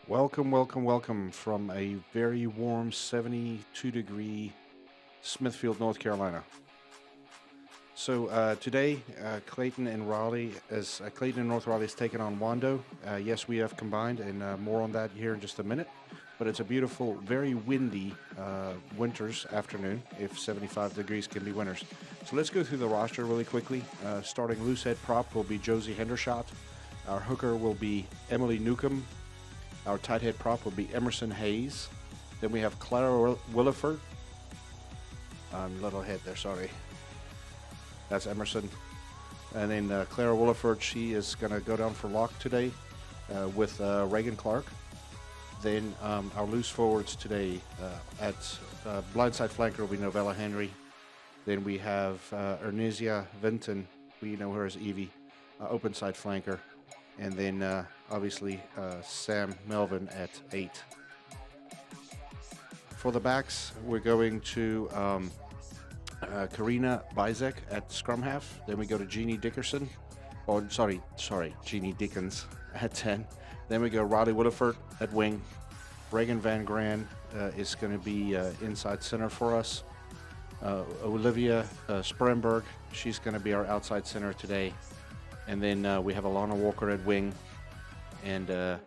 Welcome, welcome, welcome from a very warm 72-degree Smithfield, North Carolina. So today, Clayton and Raleigh, as Clayton and North Raleigh is taking on Wando. Yes, we have combined, and more on that here in just a minute. But it's a beautiful, very windy winter's afternoon, if 75 degrees can be winters. So let's go through the roster really quickly. Starting loose head prop will be Josie Hendershot. Our hooker will be Emily Newcomb. Our tight head prop will be Emerson Hayes. Then we have Clara Williford. Little head there, sorry. That's Emerson. And then Clara Williford, she is going to go down for lock today with Reagan Clark. Then our loose forwards today at blindside flanker will be Novella Henry. Then we have Ernizia Vinton. We know her as Evie, open side flanker. And then obviously Sam Melvin at 8. For the backs, we're going to Karina Bizek at scrum half. Then we go to Jeannie Dickerson. Oh, sorry, Jeannie Dickens at 10. Then we go Riley Williford at wing. Reagan Van Gran is going to be inside center for us. Olivia Spremberg, she's going to be our outside center today. And then we have Alana Walker at wing and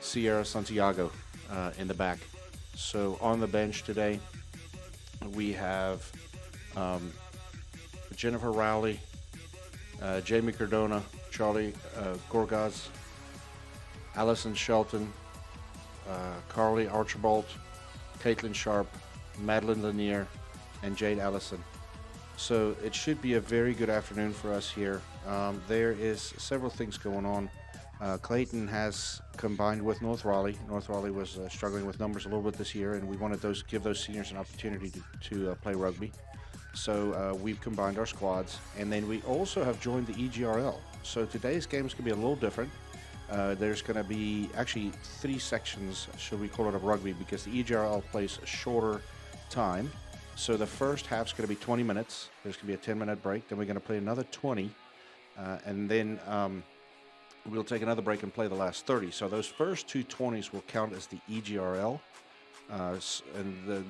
Sierra Santiago in the back. So on the bench today, we have Jennifer Rowley, Jamie Cardona, Charlie Gorgaz, Allison Shelton, Carly Archibald, Caitlin Sharp, Madeline Lanier, and Jade Allison. So it should be a very good afternoon for us here. There is several things going on. Clayton has combined with North Raleigh. North Raleigh was struggling with numbers a little bit this year, and we wanted give those seniors an opportunity to play rugby. So we've combined our squads, and then we also have joined the EGRL. So today's game is going to be a little different. There's going to be actually 3 sections, should we call it, of rugby, because the EGRL plays a shorter time. So the first half's going to be 20 minutes. There's going to be a 10-minute break. Then we're going to play another 20. And then we'll take another break and play the last 30. So those first 2 20s will count as the EGRL.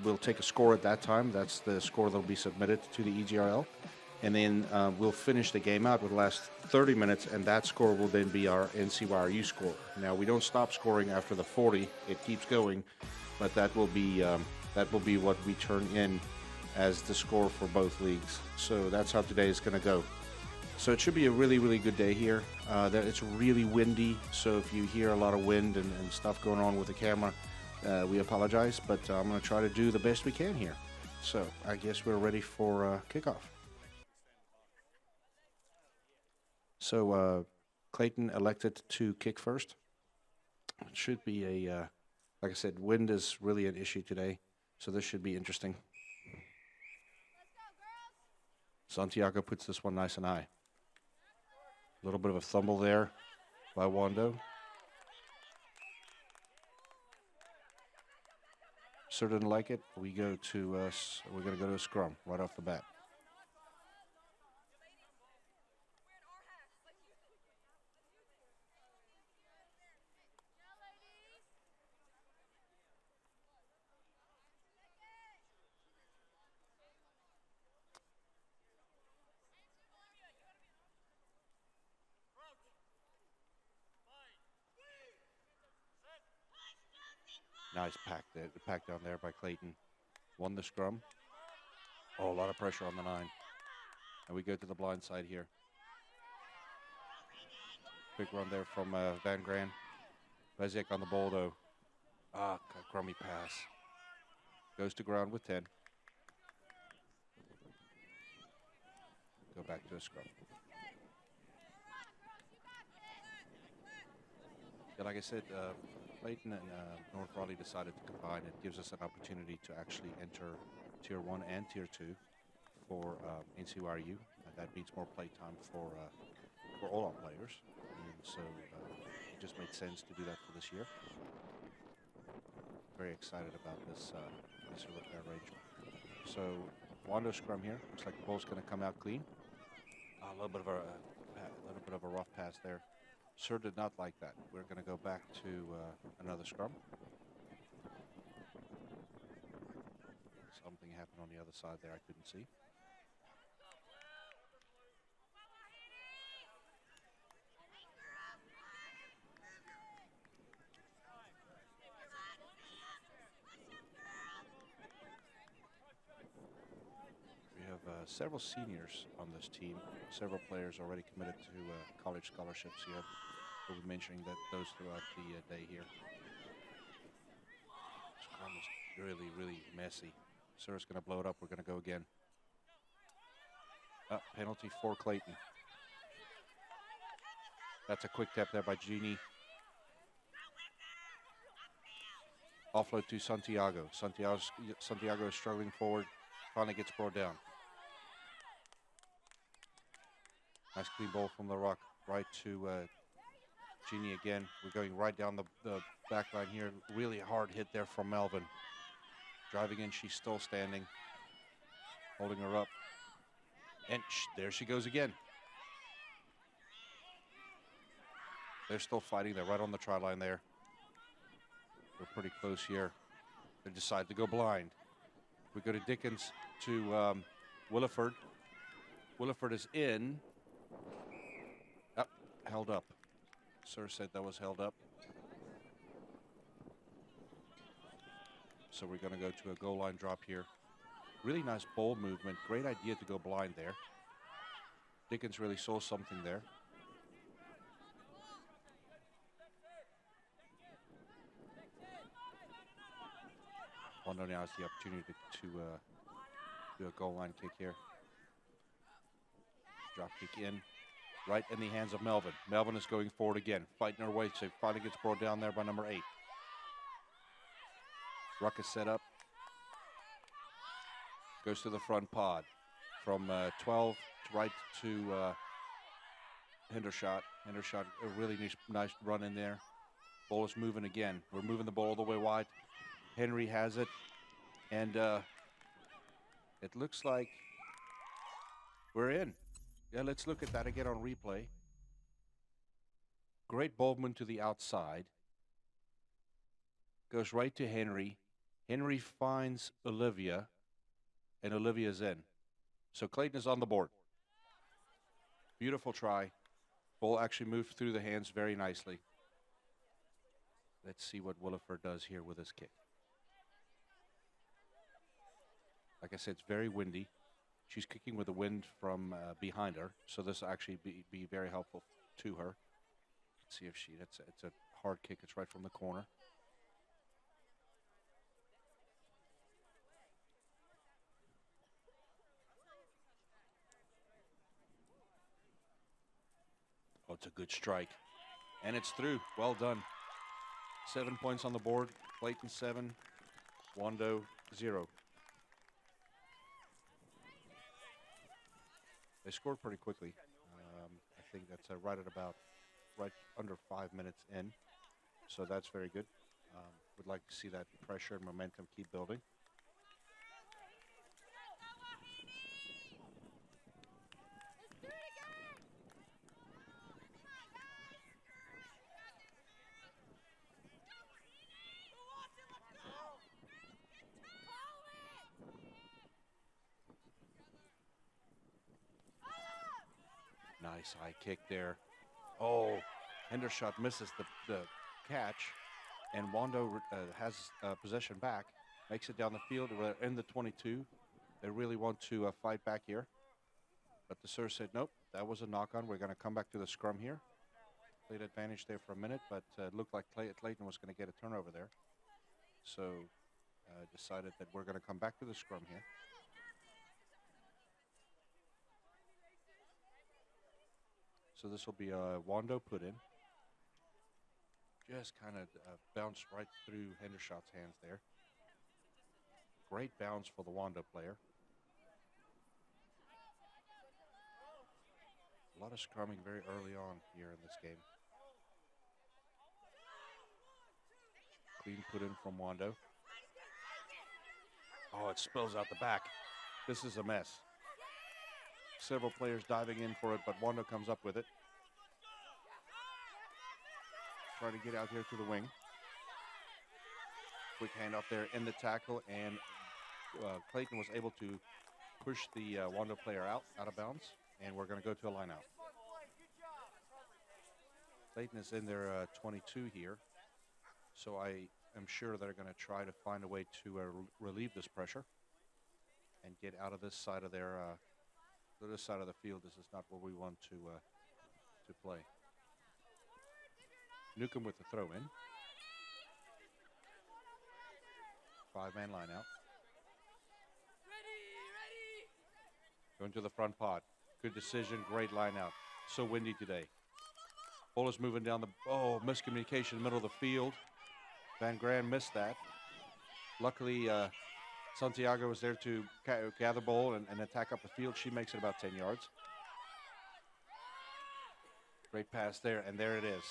We'll take a score at that time. That's the score that will be submitted to the EGRL. And then we'll finish the game out with the last 30 minutes, and that score will then be our NCYRU score. Now, we don't stop scoring after the 40. It keeps going, but that will be what we turn in as the score for both leagues. So that's how today is going to go. So it should be a really, really good day here. It's really windy, so if you hear a lot of wind and stuff going on with the camera, we apologize, but I'm going to try to do the best we can here. So I guess we're ready for kickoff. So Clayton elected to kick first. It should be like I said, wind is really an issue today, so this should be interesting. Santiago puts this one nice and high. A little bit of a fumble there by Wando. Sir didn't like it. We're going to go to a scrum right off the bat. Nice pack down there by Clayton. Won the scrum. Oh, a lot of pressure on the 9. And we go to the blind side here. Quick run there from Van Gran. Bezek on the ball, though. Crummy pass. Goes to ground with 10. Go back to the scrum. Yeah, like I said, Clayton and North Raleigh decided to combine. It gives us an opportunity to actually enter Tier 1 and Tier 2 for NCYRU. That means more play time for all our players. And so it just made sense to do that for this year. Very excited about this arrangement. So Wando scrum here. Looks like the ball's going to come out clean. A little bit of a rough pass there. Sir did not like that. We're going to go back to another scrum. Something happened on the other side there I couldn't see. We have several seniors on this team, several players already committed to college scholarships here. We'll be mentioning those throughout the day here. Scrum is really, really messy. Sir's going to blow it up. We're going to go again. Penalty for Clayton. That's a quick tap there by Jeannie. Offload to Santiago. Santiago is struggling forward. Finally gets brought down. Nice clean ball from the rock. Right to Jeannie again. We're going right down the back line here. Really hard hit there from Melvin. Driving in, she's still standing. Holding her up. And there she goes again. They're still fighting. They're right on the try line there. We're pretty close here. They decide to go blind. We go to Dickens to Williford. Williford is in. Held up. Sir said that was held up. So we're going to go to a goal line drop here. Really nice ball movement. Great idea to go blind there. Dickens really saw something there. Wando now has the opportunity to do a goal line kick here. Drop kick in. Right in the hands of Melvin. Melvin is going forward again. Fighting her way. So finally gets brought down there by number 8. Ruck is set up. Goes to the front pod. From 12 right to Hendershot. Hendershot, a really nice run in there. Ball is moving again. We're moving the ball all the way wide. Henry has it. And it looks like we're in. Yeah, let's look at that again on replay. Great ball movement to the outside. Goes right to Henry. Henry finds Olivia. And Olivia's in. So Clayton is on the board. Beautiful try. Ball actually moved through the hands very nicely. Let's see what Williford does here with his kick. Like I said, it's very windy. She's kicking with the wind from behind her, so this will actually be very helpful to her. Let's see if it's a hard kick. It's right from the corner. Oh, it's a good strike. And it's through. Well done. 7 points on the board. Clayton 7, Wando 0. They scored pretty quickly. I think that's right under 5 minutes in. So that's very good. Would like to see that pressure and momentum keep building. Nice high kick there. Oh, Hendershot misses the catch, and Wando has possession back, makes it down the field. We're in the 22. They really want to fight back here. But the Sir said, nope, that was a knock-on. We're going to come back to the scrum here. Played advantage there for a minute, but it looked like Clayton was going to get a turnover there. So decided that we're going to come back to the scrum here. So this will be a Wando put in. Just kind of bounced right through Hendershot's hands there. Great bounce for the Wando player. A lot of scrumming very early on here in this game. Clean put in from Wando. Oh, it spills out the back. This is a mess. Several players diving in for it, but Wando comes up with it. try to get out here to the wing. Quick handoff there in the tackle, and Clayton was able to push the Wando player out of bounds, and we're going to go to a line out. Clayton is in their 22 here, so I am sure they're going to try to find a way to relieve this pressure and get out of this side of their this side of the field. This is not where we want to play. Newcomb with the throw in. 5-man line out. Going to the front pod. Good decision, great line out. So windy today. Ball is moving down the, miscommunication in the middle of the field. Van Gran missed that. Luckily, Santiago was there to gather ball and attack up the field. She makes it about 10 yards. Great pass there, and there it is.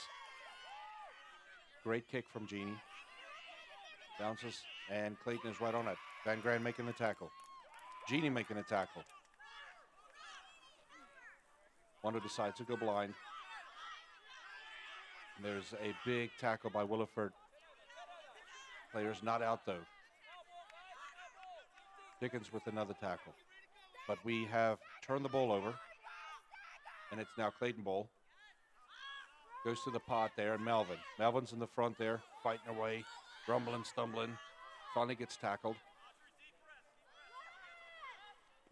Great kick from Jeannie. Bounces, and Clayton is right on it. Van Gran making the tackle. Jeannie making the tackle. Wando decides to go blind. And there's a big tackle by Williford. Player's not out, though. Dickens with another tackle. But we have turned the ball over, and it's now Clayton ball. Goes to the pot there, and Melvin. Melvin's in the front there, fighting away, rumbling, stumbling. Finally gets tackled.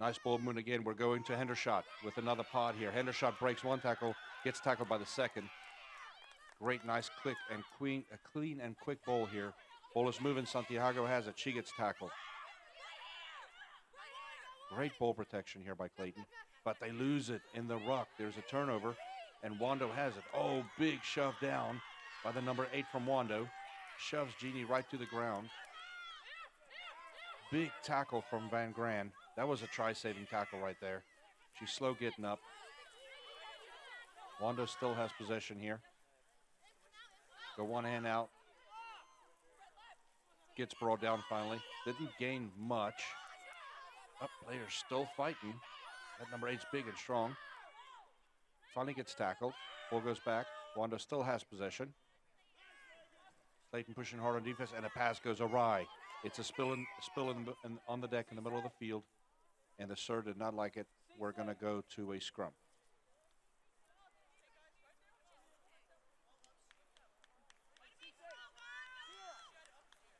Nice ball movement again. We're going to Hendershot with another pod here. Hendershot breaks one tackle, gets tackled by the second. Great, nice click and clean and quick ball here. Ball is moving. Santiago has it. She gets tackled. Great ball protection here by Clayton, but they lose it in the ruck. There's a turnover, and Wando has it. Oh, big shove down by the number 8 from Wando. Shoves Jeannie right to the ground. Big tackle from Van Gran. That was a try-saving tackle right there. She's slow getting up. Wando still has possession here. Go one hand out. Gets brought down finally. Didn't gain much. Up, player's still fighting. That number 8's big and strong. Finally gets tackled. Ball goes back. Wando still has possession. Clayton pushing hard on defense, and a pass goes awry. It's a spill on the deck in the middle of the field, and the Sir did not like it. We're going to go to a scrum.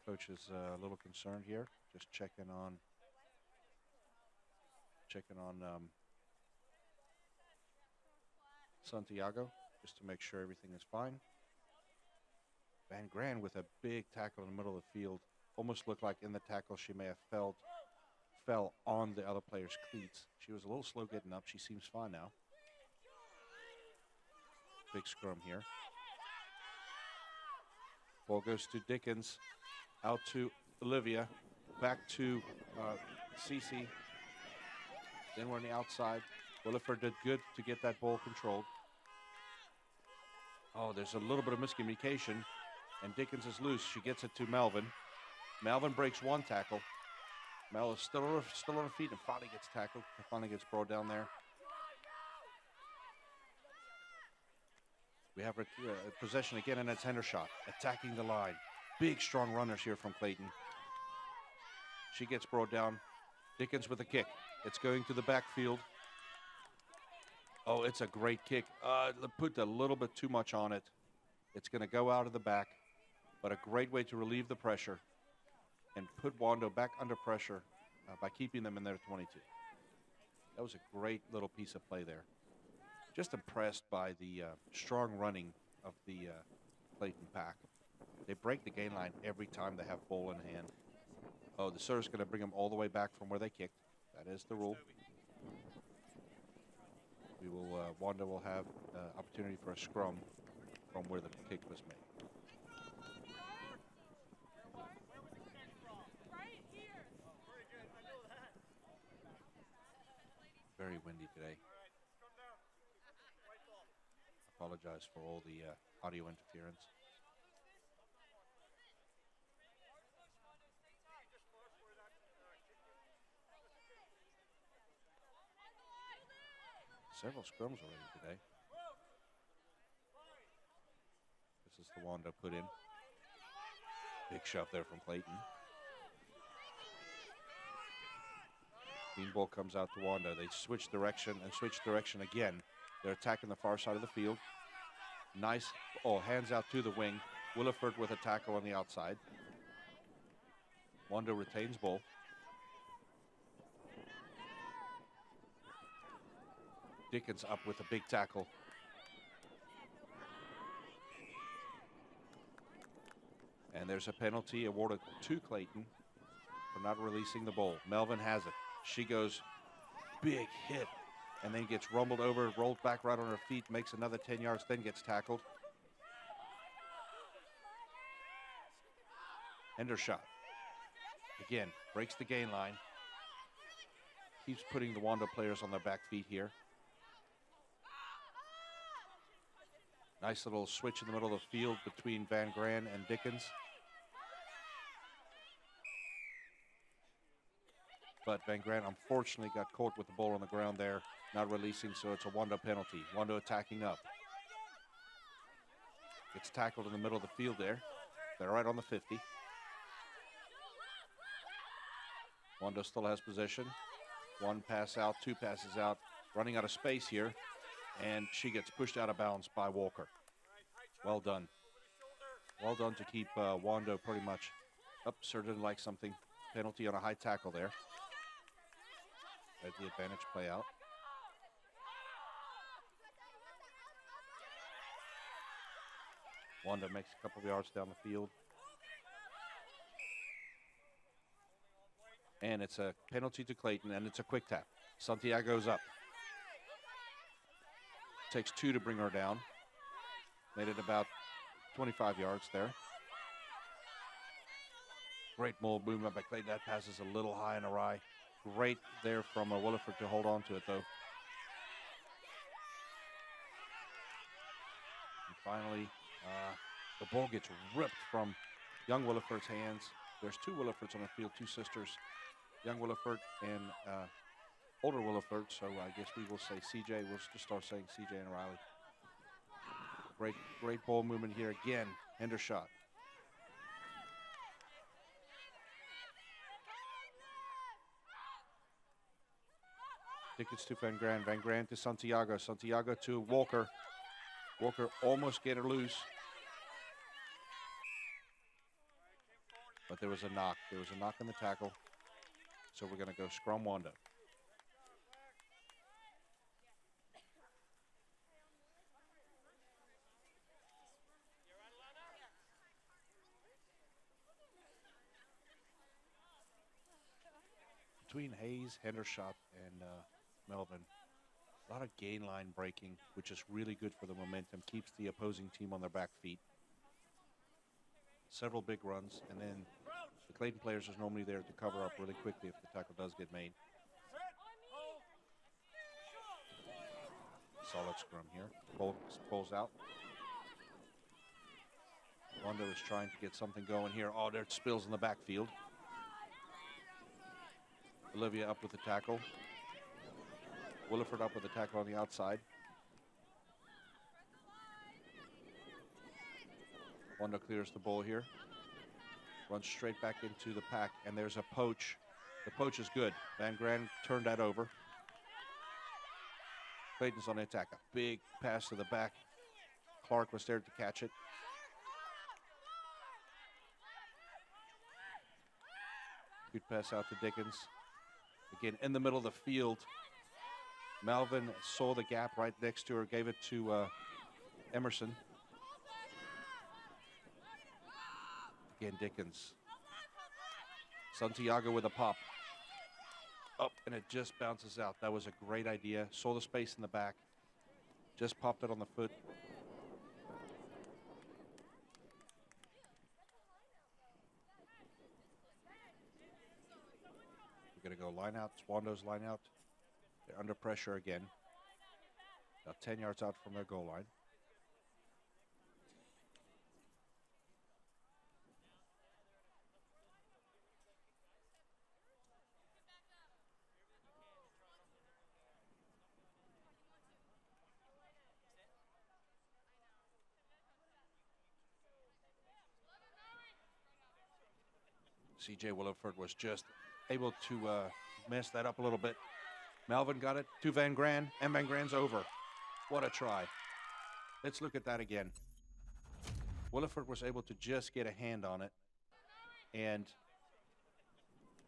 Coach is a little concerned here, just checking on Santiago, just to make sure everything is fine. Van Gran with a big tackle in the middle of the field. Almost looked like in the tackle she may have fell on the other player's cleats. She was a little slow getting up. She seems fine now. Big scrum here. Ball goes to Dickens. Out to Olivia. Back to Cece. Then we're on the outside. Williford did good to get that ball controlled. Oh, there's a little bit of miscommunication. And Dickens is loose. She gets it to Melvin. Melvin breaks one tackle. Mel is still on her feet and finally gets tackled. Finally gets brought down there. We have possession again, and it's Hendershot attacking the line. Big, strong runners here from Clayton. She gets brought down. Dickens with a kick. It's going to the backfield. Oh, it's a great kick. Put a little bit too much on it. It's going to go out of the back, but a great way to relieve the pressure and put Wando back under pressure by keeping them in their 22. That was a great little piece of play there. Just impressed by the strong running of the Clayton pack. They break the gain line every time they have ball in hand. Oh, the serve's going to bring them all the way back from where they kicked. That is the rule. We will, Wanda will have opportunity for a scrum from where the kick was made. Very windy today. Apologize for all the audio interference. Several scrums already today. passes to Wando put in. Big shove there from Clayton. Clean ball comes out to Wando. They switch direction and switch direction again. They're attacking the far side of the field. Nice, hands out to the wing. Williford with a tackle on the outside. Wando retains ball. Dickens up with a big tackle. And there's a penalty awarded to Clayton for not releasing the ball. Melvin has it. She goes big hit and then gets rumbled over, rolls back right on her feet, makes another 10 yards, then gets tackled. Hendershot. Again, breaks the gain line. Keeps putting the Wando players on their back feet here. Nice little switch in the middle of the field between Van Gran and Dickens. But Van Gran unfortunately got caught with the ball on the ground there, not releasing, so it's a Wando penalty. Wando attacking up. Gets tackled in the middle of the field there. They're right on the 50. Wando still has possession. One pass out, two passes out, running out of space here, and she gets pushed out of bounds by Walker. Well done. Well done to keep Wando pretty much up. Sir didn't like something. Penalty on a high tackle there. Let the advantage play out. Wando makes a couple of yards down the field. And it's a penalty to Clayton, and it's a quick tap. Santiago's up. Takes two to bring her down. Made it about 25 yards there. Great ball movement by Clayton. That pass is a little high and awry. Great there from Williford to hold on to it, though. And finally, the ball gets ripped from young Williford's hands. There's two Willifords on the field, two sisters. Young Williford and older Williford, so I guess we will say CJ. We'll just start saying CJ and Riley. Great ball movement here again. Hendershot. Dickens to Van Gran. Van Gran to Santiago. Santiago to Walker. Walker almost get her loose. But there was a knock. There was a knock on the tackle. So we're going to go scrum Wando. Between Hayes, Hendershot, and Melvin, a lot of gain line breaking, which is really good for the momentum, keeps the opposing team on their back feet. Several big runs, and then the Clayton players is normally there to cover up really quickly if the tackle does get made. Solid scrum here. Ball pulls out. Wando is trying to get something going here. Oh, there it spills in the backfield. Olivia up with the tackle. Williford up with the tackle on the outside. Wando clears the ball here. Runs straight back into the pack, and there's a poach. The poach is good. Van Gran turned that over. Clayton's on the attack. A big pass to the back. Clark was there to catch it. Good pass out to Dickens. Again, in the middle of the field. Melvin saw the gap right next to her, gave it to Emerson. Again, Dickens. Santiago with a pop. Up, and it just bounces out. That was a great idea. Saw the space in the back. Just popped it on the foot. We're going to go line out. Wando's line out. They're under pressure again. About 10 yards out from their goal line. C.J. Williford was just able to mess that up a little bit. Melvin got it to Van Gran, and Van Gran's over. What a try. Let's look at that again. Williford was able to just get a hand on it and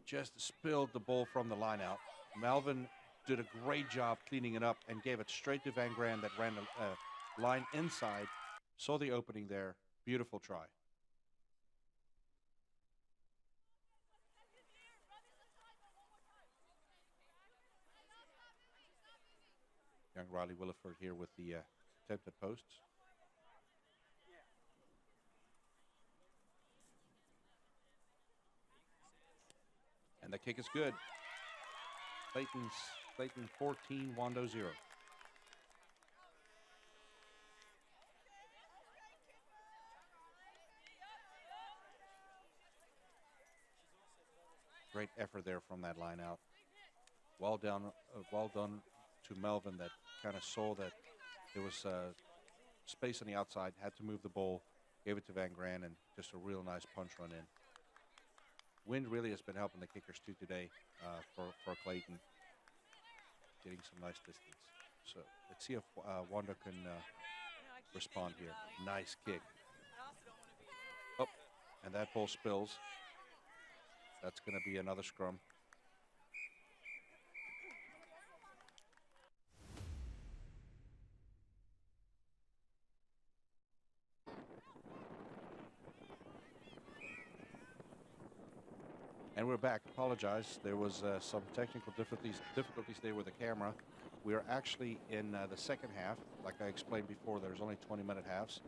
just spilled the ball from the line out. Melvin did a great job cleaning it up and gave it straight to Van Gran that ran the line inside, saw the opening there. Beautiful try. Young Riley Williford here with the attempted posts. And the kick is good. Clayton 14, Wando 0. Great effort there from that line out. Well done to Melvin that kind of saw that there was space on the outside, had to move the ball, gave it to Van Gran, and just a real nice punch run in. Wind really has been helping the kickers too today for Clayton, getting some nice distance. So let's see if Wando can respond here. Nice kick. Oh, and that ball spills. That's going to be another scrum. And we're back. Apologize. There was some technical difficulties there with the camera. We are actually in the second half. Like I explained before, there's only 20-minute halves.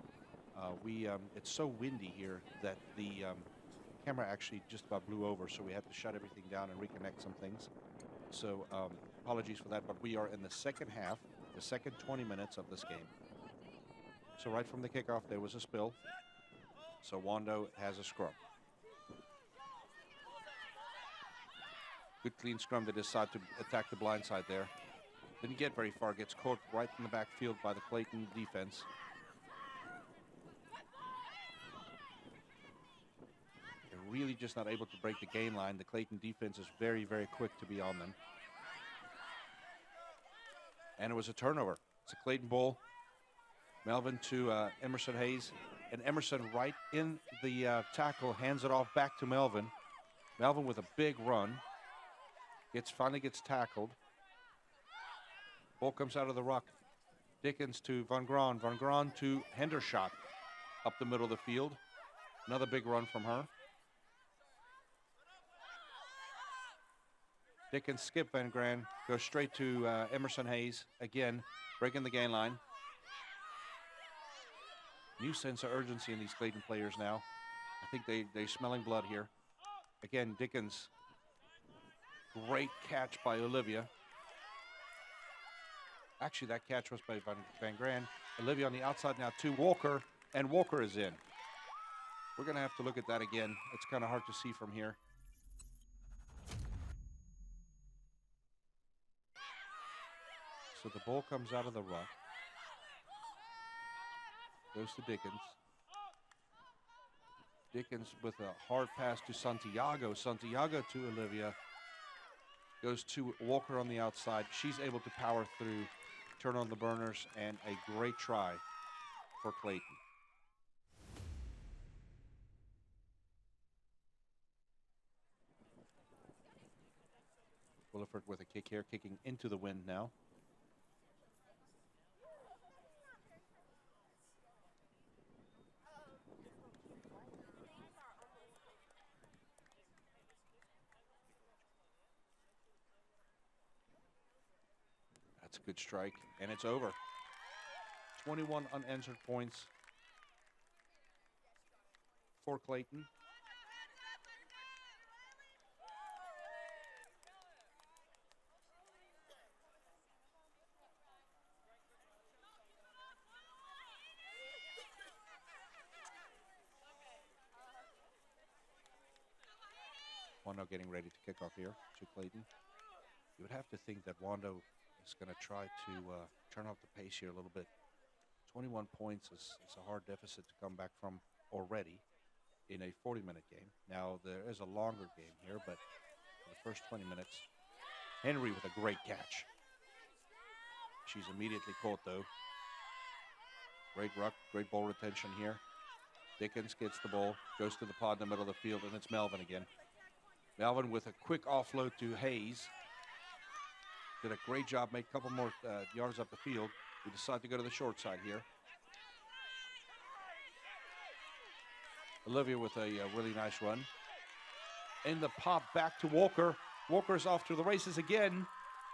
It's so windy here that the camera actually just about blew over, so we had to shut everything down and reconnect some things. So apologies for that, but we are in the second half, the second 20 minutes of this game. So right from the kickoff, there was a spill. So Wando has a scrum. Good clean scrum. They decide to attack the blind side there. Didn't get very far. Gets caught right in the backfield by the Clayton defense. They're really just not able to break the gain line. The Clayton defense is very, very quick to be on them. And it was a turnover. It's a Clayton ball. Melvin to Emerson Hayes. And Emerson right in the tackle, hands it off back to Melvin. Melvin with a big run. Finally gets tackled. Ball comes out of the ruck. Dickens to Van Gran. Van Gran to Hendershot up the middle of the field. Another big run from her. Dickens skip Van Gran. Goes straight to Emerson Hayes. Again, breaking the gain line. New sense of urgency in these Clayton players now. I think they're smelling blood here. Again, Dickens. Great catch by Olivia. Actually, that catch was by Van Gran. Olivia on the outside now to Walker, and Walker is in. We're going to have to look at that again. It's kind of hard to see from here. So the ball comes out of the ruck. Goes to Dickens. Dickens with a hard pass to Santiago. Santiago to Olivia. Goes to Walker on the outside. She's able to power through, turn on the burners, and a great try for Clayton. Williford with a kick here, kicking into the wind now. That's a good strike, and it's over. 21 unanswered points for Clayton. Wando getting ready to kick off here to Clayton. You would have to think that Wando is going to try to turn up the pace here a little bit. 21 points is a hard deficit to come back from already. in a 40-minute game. Now, there is a longer game here, but for the first 20 minutes, Henry with a great catch. She's immediately caught, though. Great ruck, great ball retention here. Dickens gets the ball, goes to the pod in the middle of the field, and it's Melvin again. Melvin with a quick offload to Hayes. Did a great job, made a couple more yards up the field. We decide to go to the short side here. Olivia with a really nice run. In the pop back to Walker. Walker's off to the races again.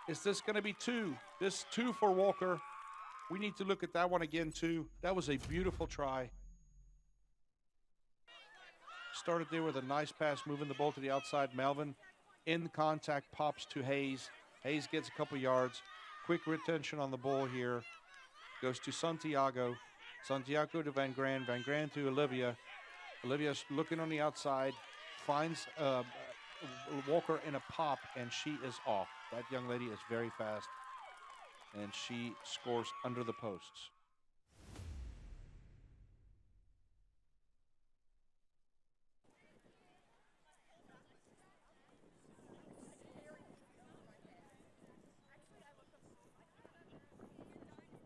Is this going to be two? This 2 for Walker. We need to look at that one again, too. That was a beautiful try. Started there with a nice pass, moving the ball to the outside. Melvin in contact, pops to Hayes. Hayes gets a couple yards. Quick retention on the ball here. Goes to Santiago. Santiago to Van Gran. Van Gran to Olivia. Olivia's looking on the outside. Finds Walker in a pop, and she is off. That young lady is very fast, and she scores under the posts.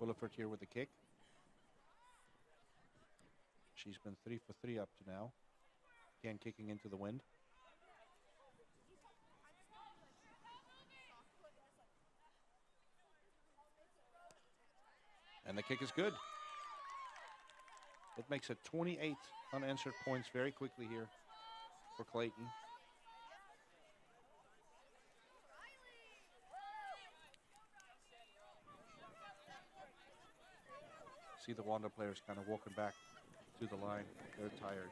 Williford here with the kick. She's been 3 for 3 up to now. Again, kicking into the wind. And the kick is good. It makes it 28 unanswered points very quickly here for Clayton. See the Wando players kind of walking back to the line. They're tired.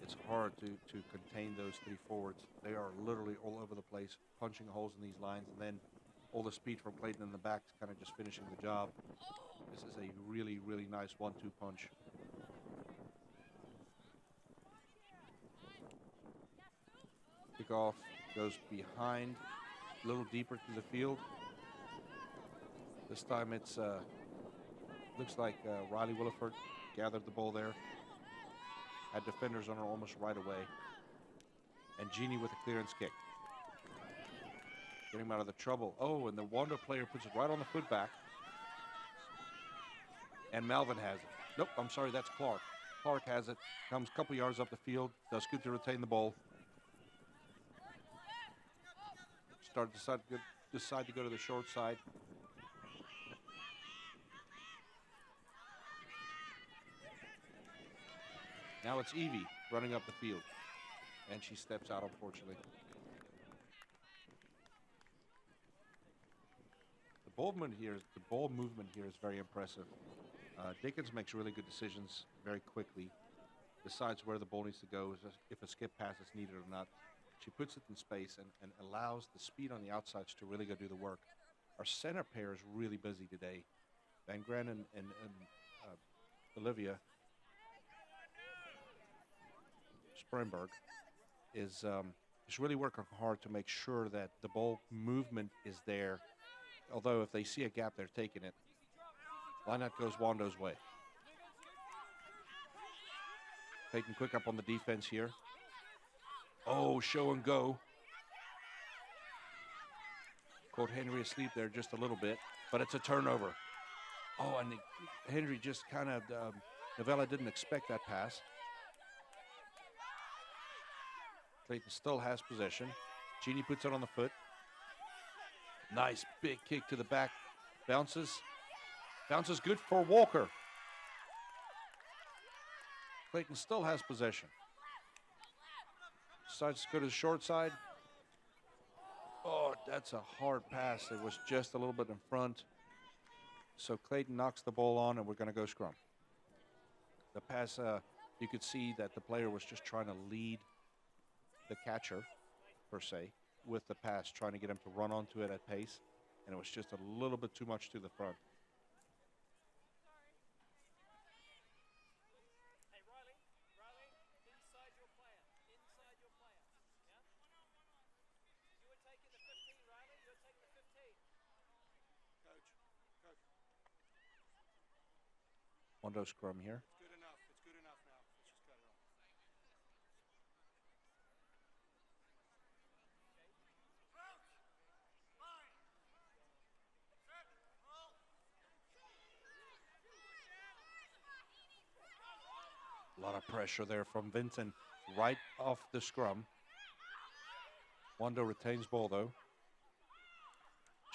It's hard to contain those 3 forwards. They are literally all over the place, punching holes in these lines, and then all the speed from Clayton in the back is kind of just finishing the job. This is a really, really nice 1-2 punch. Kickoff goes behind, a little deeper to the field. This time it's looks like Riley Williford gathered the ball there. Had defenders on her almost right away. And Jeannie with a clearance kick. Getting him out of the trouble. Oh, and the Wando player puts it right on the foot back. And Melvin has it. Nope, I'm sorry, that's Clark. Clark has it. Comes a couple yards up the field. Does good to retain the ball. Decide to go to the short side. Now it's Evie running up the field. And she steps out, unfortunately. The ball movement here is very impressive. Dickens makes really good decisions very quickly. Decides where the ball needs to go, if a skip pass is needed or not. She puts it in space and allows the speed on the outsides to really go do the work. Our center pair is really busy today. Van Gran and Olivia Spremberg is really working hard to make sure that the ball movement is there. Although if they see a gap, they're taking it. Line out goes Wando's way. Clayton quick up on the defense here. Oh, show and go. Caught Henry asleep there just a little bit, but it's a turnover. Oh, and Henry just kind of, Novella didn't expect that pass. Clayton still has possession. Jeannie puts it on the foot. Nice big kick to the back. Bounces. Bounces good for Walker. Clayton still has possession. Decides to go to the short side. Oh, that's a hard pass. It was just a little bit in front. So Clayton knocks the ball on, and we're going to go scrum. The pass, you could see that the player was just trying to lead the catcher, per se, with the pass, trying to get him to run onto it at pace, and it was just a little bit too much to the front. Hey, Riley, inside your plan, yeah? You were taking the 15, Riley, you were taking the 15. Coach. Wando scrum here. It's good enough now. Let's just cut it off. A lot of pressure there from Vinton right off the scrum. Wando retains ball though.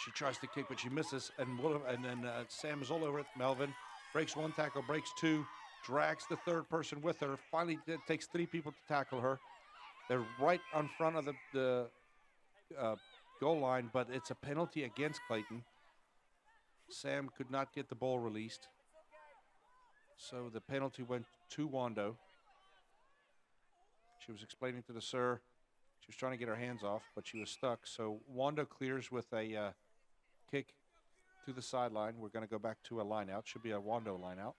She tries to kick, but she misses, and then Sam is all over it. Melvin breaks one tackle, breaks two, drags the third person with her. Finally, it takes three people to tackle her. They're right on front of the goal line, but it's a penalty against Clayton. Sam could not get the ball released, so the penalty went to Wando. She was explaining to the sir. She was trying to get her hands off, but she was stuck. So Wando clears with a kick to the sideline. We're going to go back to a line out. Should be a Wando line out.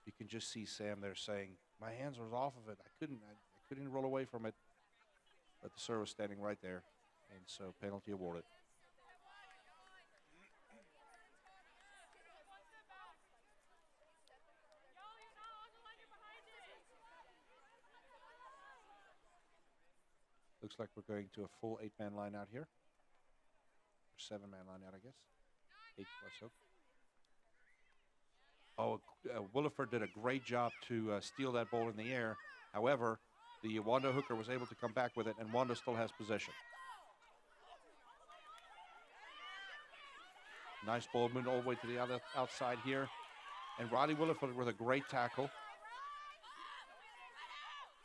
You can just see Sam there saying, "My hands were off of it. I couldn't roll away from it." But the sir was standing right there, and so penalty awarded. Looks like we're going to a full 8-man line out here. Or 7-man line out, I guess. 8 plus hook. Oh, Williford did a great job to steal that ball in the air. However, the Wando hooker was able to come back with it, and Wando still has possession. Nice ball moved all the way to the other outside here. And Riley Williford with a great tackle.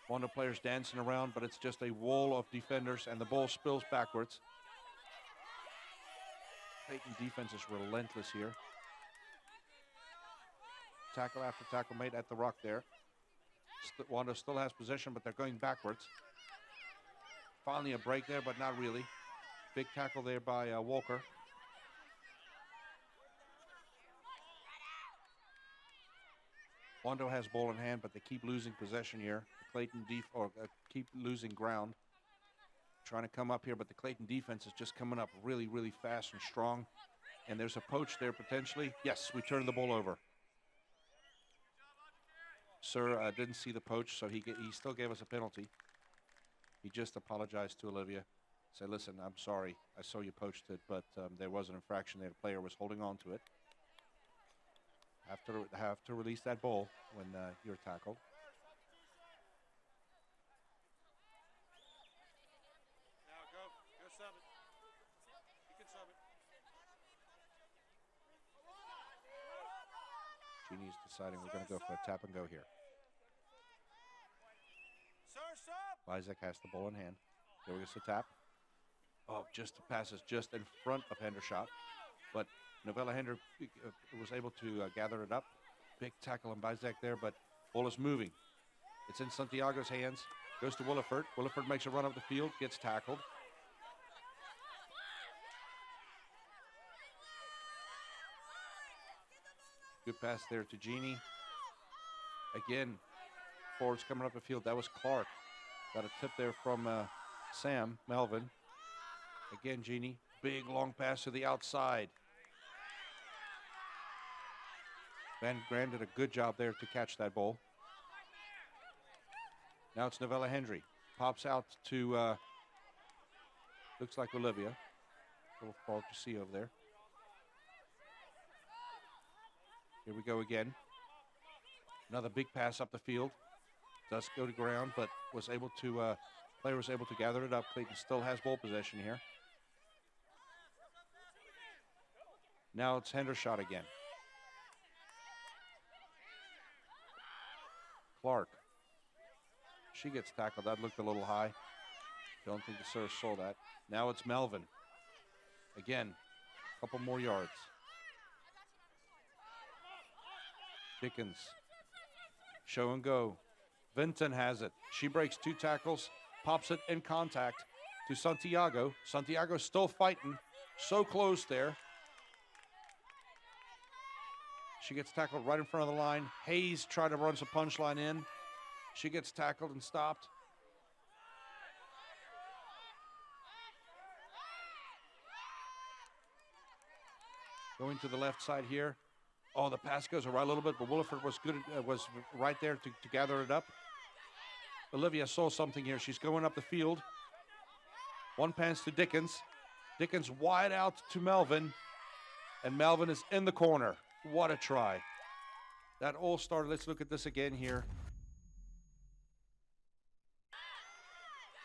Wando players dancing around, but it's just a wall of defenders, and the ball spills backwards. Clayton defense is relentless here. Tackle after tackle made at the rock there. Wando still has possession, but they're going backwards. Finally a break there, but not really. Big tackle there by Walker. Wando has ball in hand, but they keep losing possession here. The Clayton keep losing ground. Trying to come up here, but the Clayton defense is just coming up really, really fast and strong. And there's a poach there potentially. Yes, we turned the ball over. Sir didn't see the poach, so he still gave us a penalty. He just apologized to Olivia. Said, "Listen, I'm sorry. I saw you poached it, but there was an infraction there. The player was holding on to it. Have to release that ball when you're tackled." Now go sub it. You can sub it. Jeannie's deciding we're going to go for a tap and go here. Sir, sub. Isaac has the ball in hand. There goes the tap. Oh, just passes just in front of Hendershot. But Novella Hender was able to gather it up. Big tackle on Isaac there, but ball is moving. It's in Santiago's hands. Goes to Williford. Williford makes a run up the field, gets tackled. Good pass there to Jeannie. Again, forwards coming up the field. That was Clark. Got a tip there from Sam Melvin. Again, Jeannie. Big long pass to the outside. Van Grand did a good job there to catch that ball. Now it's Novella Hendry. Pops out to, looks like Olivia. A little fault to see over there. Here we go again. Another big pass up the field. Does go to ground, but was able to, player was able to gather it up. Clayton still has ball possession here. Now it's Hendershot again. Clark. She gets tackled. That looked a little high. Don't think the sir saw that. Now it's Melvin. Again, a couple more yards. Dickens. Show and go. Vinton has it. She breaks 2 tackles, pops it in contact to Santiago. Santiago still fighting. So close there. She gets tackled right in front of the line. Hayes tried to run some punchline in. She gets tackled and stopped. Going to the left side here. Oh, the pass goes right a little bit, but Williford was good. Was right there to gather it up. Olivia saw something here. She's going up the field. One pass to Dickens. Dickens wide out to Melvin, and Melvin is in the corner. What a try. That all started. Let's look at this again here.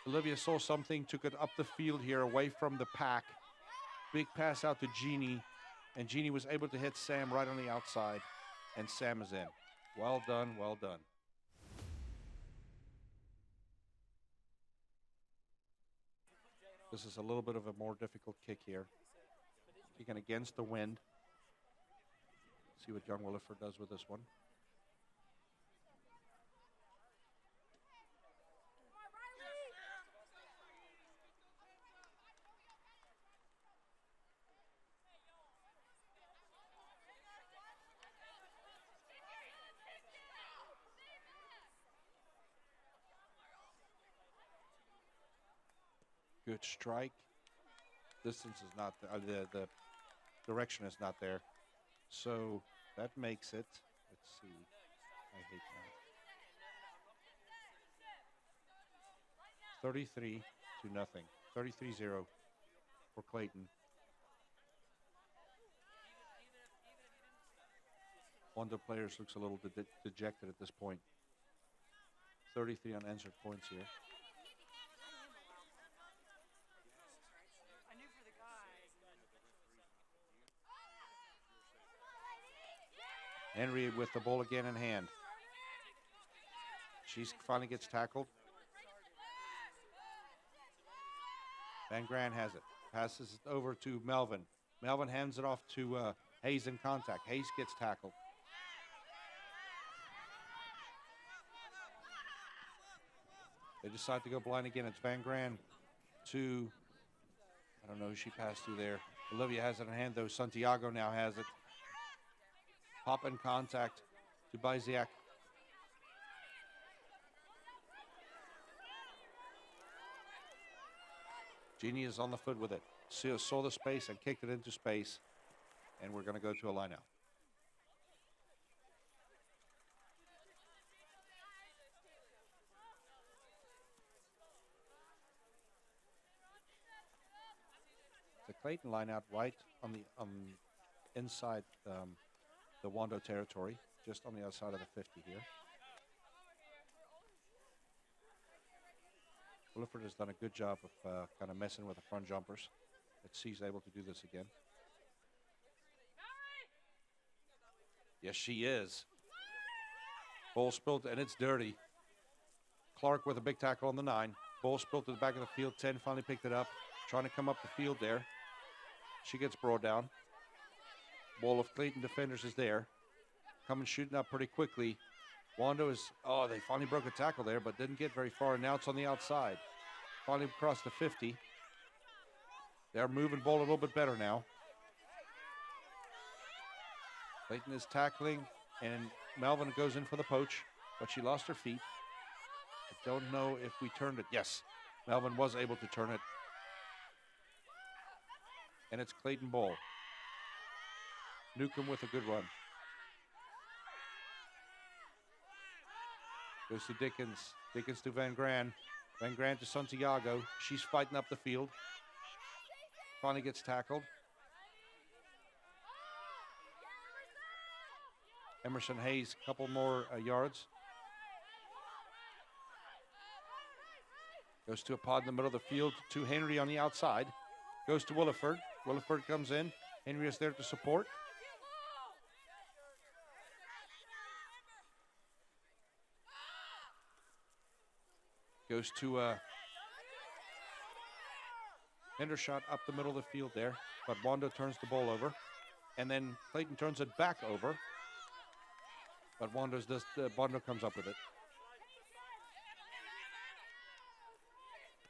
Olivia saw something, took it up the field here, away from the pack. Big pass out to Jeannie, and Jeannie was able to hit Sam right on the outside, and Sam is in. Well done, well done. This is a little bit of a more difficult kick here. Kicking against the wind. See what young Williford does with this one. Good strike. Distance is not, the direction is not there. So that makes it, let's see, I hate that. 33 to nothing. 33-0 for Clayton. Wando players looks a little dejected at this point. 33 unanswered points here. Henry with the ball again in hand. She finally gets tackled. Van Gran has it. Passes it over to Melvin. Melvin hands it off to Hayes in contact. Hayes gets tackled. They decide to go blind again. It's Van Gran to, I don't know who she passed to there. Olivia has it in hand, though. Santiago now has it. Pop in contact to Biziak. Jeannie is on the foot with it. Saw the space and kicked it into space. And we're going to go to a line out. The Clayton line out right on the inside the Wando territory, just on the outside of the 50 here. Williford has done a good job of kind of messing with the front jumpers. Let's see he's able to do this again. Yes, she is. Ball spilled, and it's dirty. Clark with a big tackle on the 9. Ball spilled to the back of the field. 10 finally picked it up, trying to come up the field there. She gets brought down. Ball of Clayton defenders is there. Coming shooting up pretty quickly. Wando is, oh, they finally broke a tackle there, but didn't get very far, and now it's on the outside. Finally across the 50. They're moving ball a little bit better now. Clayton is tackling, and Melvin goes in for the poach, but she lost her feet. I don't know if we turned it. Yes, Melvin was able to turn it. And it's Clayton ball. Newcomb with a good run. Goes to Dickens. Dickens to Van Gran. Van Gran to Santiago. She's fighting up the field. Finally gets tackled. Emerson Hayes, a couple more yards. Goes to a pod in the middle of the field to Henry on the outside. Goes to Williford. Williford comes in. Henry is there to support. Goes to Hendershot up the middle of the field there, but Wando turns the ball over, and then Clayton turns it back over, but Wando comes up with it.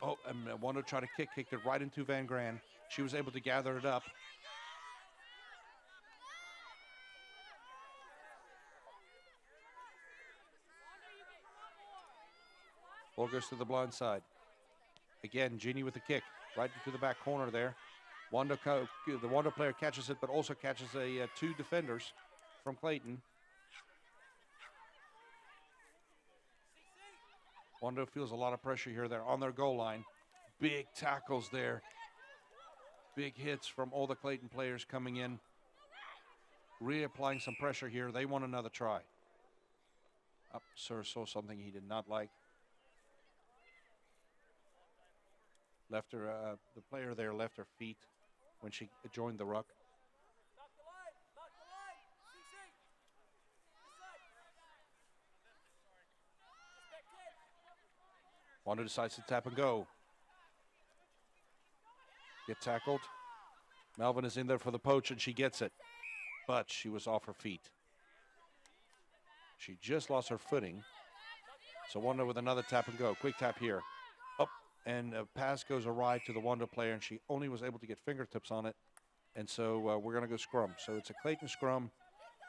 Oh, and Wando tried to kicked it right into Van Gran. She was able to gather it up. Ball goes to the blind side. Again, Jeannie with the kick right into the back corner there. The Wando player catches it, but also catches two defenders from Clayton. Wando feels a lot of pressure here. They're on their goal line. Big tackles there. Big hits from all the Clayton players coming in. reapplying some pressure here. They want another try. Up, Sir saw something he did not like. Left her, the player there left her feet when she joined the ruck. Knock the line! Knock the line! CC! This side! Just back 10. Wando decides to tap and go. Get tackled. Melvin is in there for the poach, and she gets it. But she was off her feet. She just lost her footing. So Wando with another tap and go. Quick tap here. Up, and a pass goes awry to the Wando player, and she only was able to get fingertips on it. And so we're going to go scrum. So it's a Clayton scrum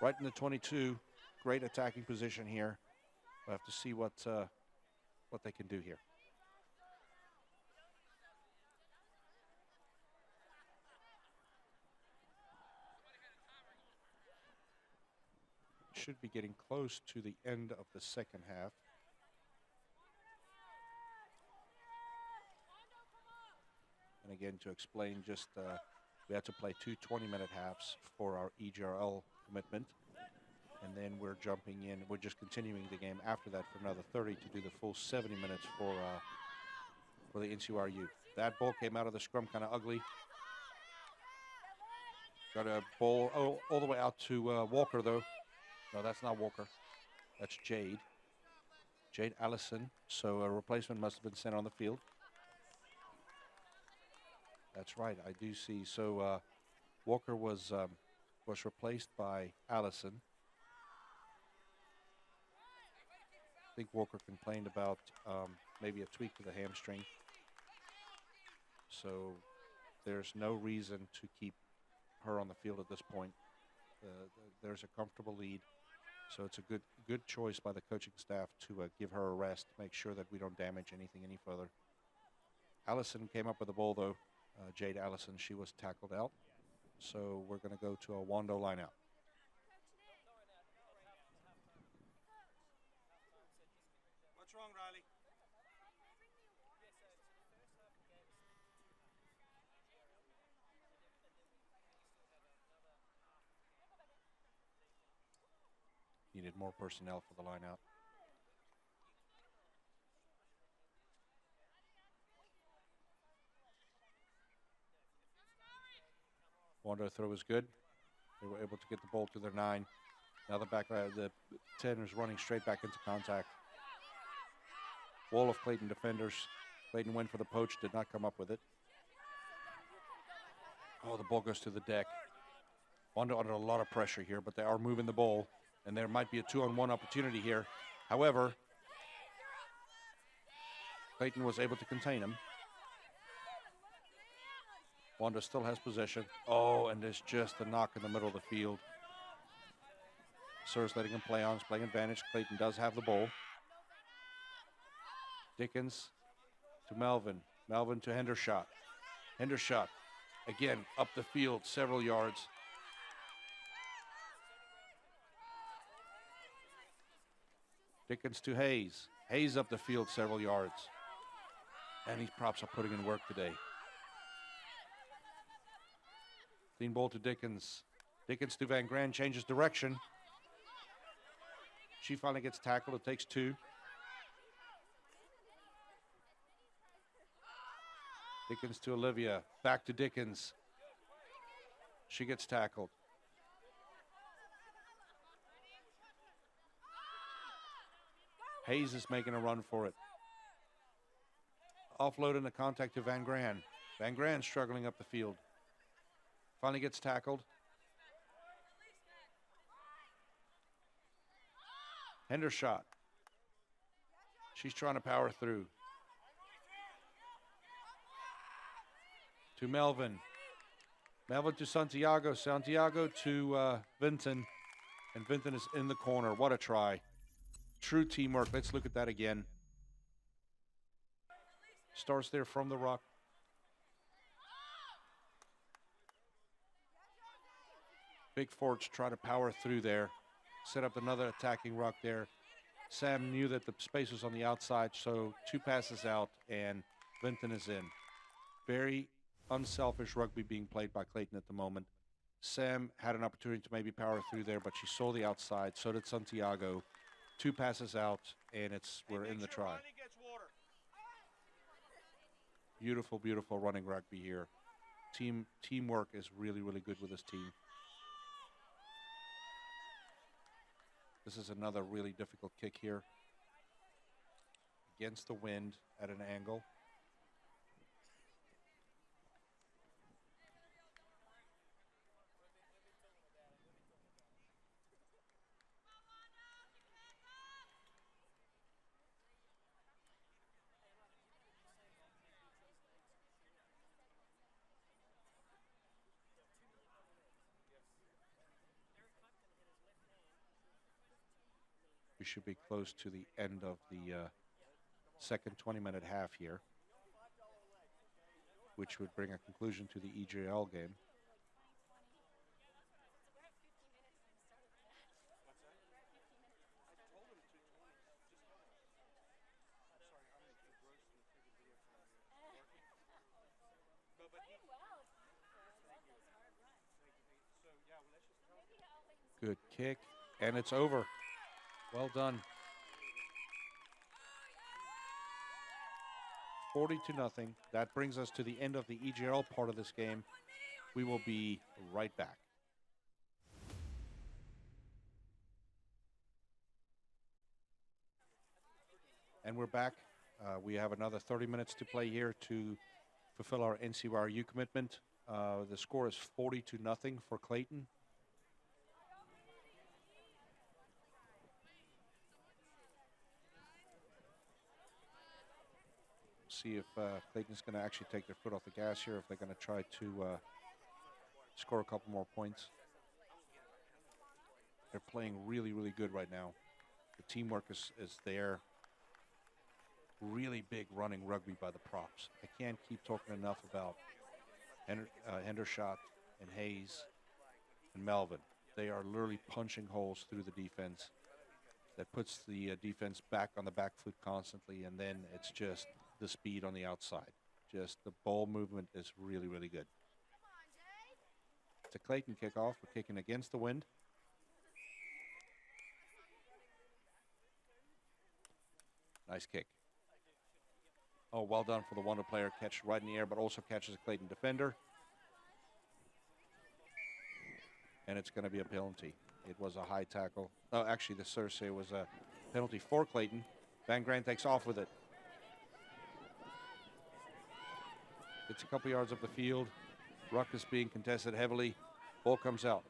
right in the 22. Great attacking position here. We'll have to see what they can do here. Should be getting close to the end of the second half. And again, to explain, just we had to play 2 20-minute halves for our EGRL commitment. And then we're jumping in. We're just continuing the game after that for another 30 to do the full 70 minutes for the NCRU. That ball came out of the scrum kind of ugly. Got a ball all the way out to Walker, though. No, that's not Walker. That's Jade. Jade Allison. So a replacement must have been sent on the field. That's right. I do see. So Walker was replaced by Allison. I think Walker complained about maybe a tweak to the hamstring. So there's no reason to keep her on the field at this point. There's a comfortable lead. So it's a good choice by the coaching staff to give her a rest, make sure that we don't damage anything any further. Allison came up with the ball, though. Jade Allison, she was tackled out. So we're going to go to a Wando line out. What's wrong, Riley? Needed more personnel for the line out. Wando throw was good. They were able to get the ball to their 9. Now the 10 is running straight back into contact. Wall of Clayton defenders. Clayton went for the poach, did not come up with it. Oh, the ball goes to the deck. Wando under a lot of pressure here, but they are moving the ball, and there might be a 2-on-1 opportunity here. However, Clayton was able to contain him. Wando still has possession. Oh, and there's just a knock in the middle of the field. Sir's letting him play on, he's playing advantage. Clayton does have the ball. Dickens to Melvin. Melvin to Hendershot. Hendershot, again, up the field several yards. Dickens to Hayes. Hayes up the field several yards. And these props are putting in work today. Clean ball to Dickens. Dickens to Van Gran, changes direction. She finally gets tackled. It takes 2. Dickens to Olivia. Back to Dickens. She gets tackled. Hayes is making a run for it. Offload into contact to Van Gran. Van Gran struggling up the field. Finally gets tackled. Hendershot. She's trying to power through. To Melvin. Melvin to Santiago. Santiago to Vinton. And Vinton is in the corner. What a try. True teamwork. Let's look at that again. Starts there from the rock. Big Forts try to power through there. Set up another attacking rock there. Sam knew that the space was on the outside, so 2 passes out, and Vinton is in. Very unselfish rugby being played by Clayton at the moment. Sam had an opportunity to maybe power through there, but she saw the outside. So did Santiago. 2 passes out, and we're in the try. Ronnie gets water. Beautiful, beautiful running rugby here. Teamwork is really, really good with this team. This is another really difficult kick here. Against the wind at an angle. We should be close to the end of the second 20-minute half here, which would bring a conclusion to the EJL game. Good kick, and it's over. Well done. 40-0. That brings us to the end of the EJL part of this game. We will be right back. And we're back. We have another 30 minutes to play here to fulfill our NCYRU commitment. The score is 40-0 for Clayton. See if Clayton's going to actually take their foot off the gas here, if they're going to try to score a couple more points. They're playing really, really good right now. The teamwork is there. Really big running rugby by the props. I can't keep talking enough about Hendershot and Hayes and Melvin. They are literally punching holes through the defense. That puts the defense back on the back foot constantly, and then it's just the speed on the outside. Just the ball movement is really, really good. It's a Clayton kickoff. We're kicking against the wind. Nice kick. Oh, well done for the Wando player. Catch right in the air, but also catches a Clayton defender. And it's going to be a penalty. It was a high tackle. Oh, actually, the Circe was a penalty for Clayton. Van Grant takes off with it. It's a couple yards up the field. Ruck is being contested heavily. Ball comes out.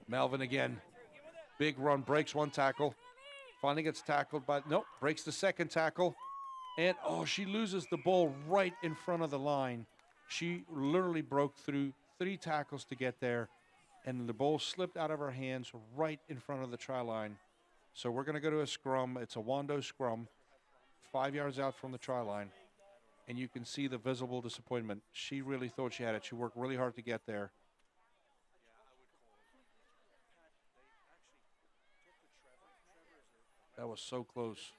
Melvin again. Big run, breaks one tackle. Finally gets tackled, but nope, breaks the second tackle. And, oh, she loses the ball right in front of the line. She literally broke through 3 tackles to get there, and the ball slipped out of her hands right in front of the try line. So we're going to go to a scrum. It's a Wando scrum, 5 yards out from the try line. And you can see the visible disappointment. She really thought she had it. She worked really hard to get there. That was so close.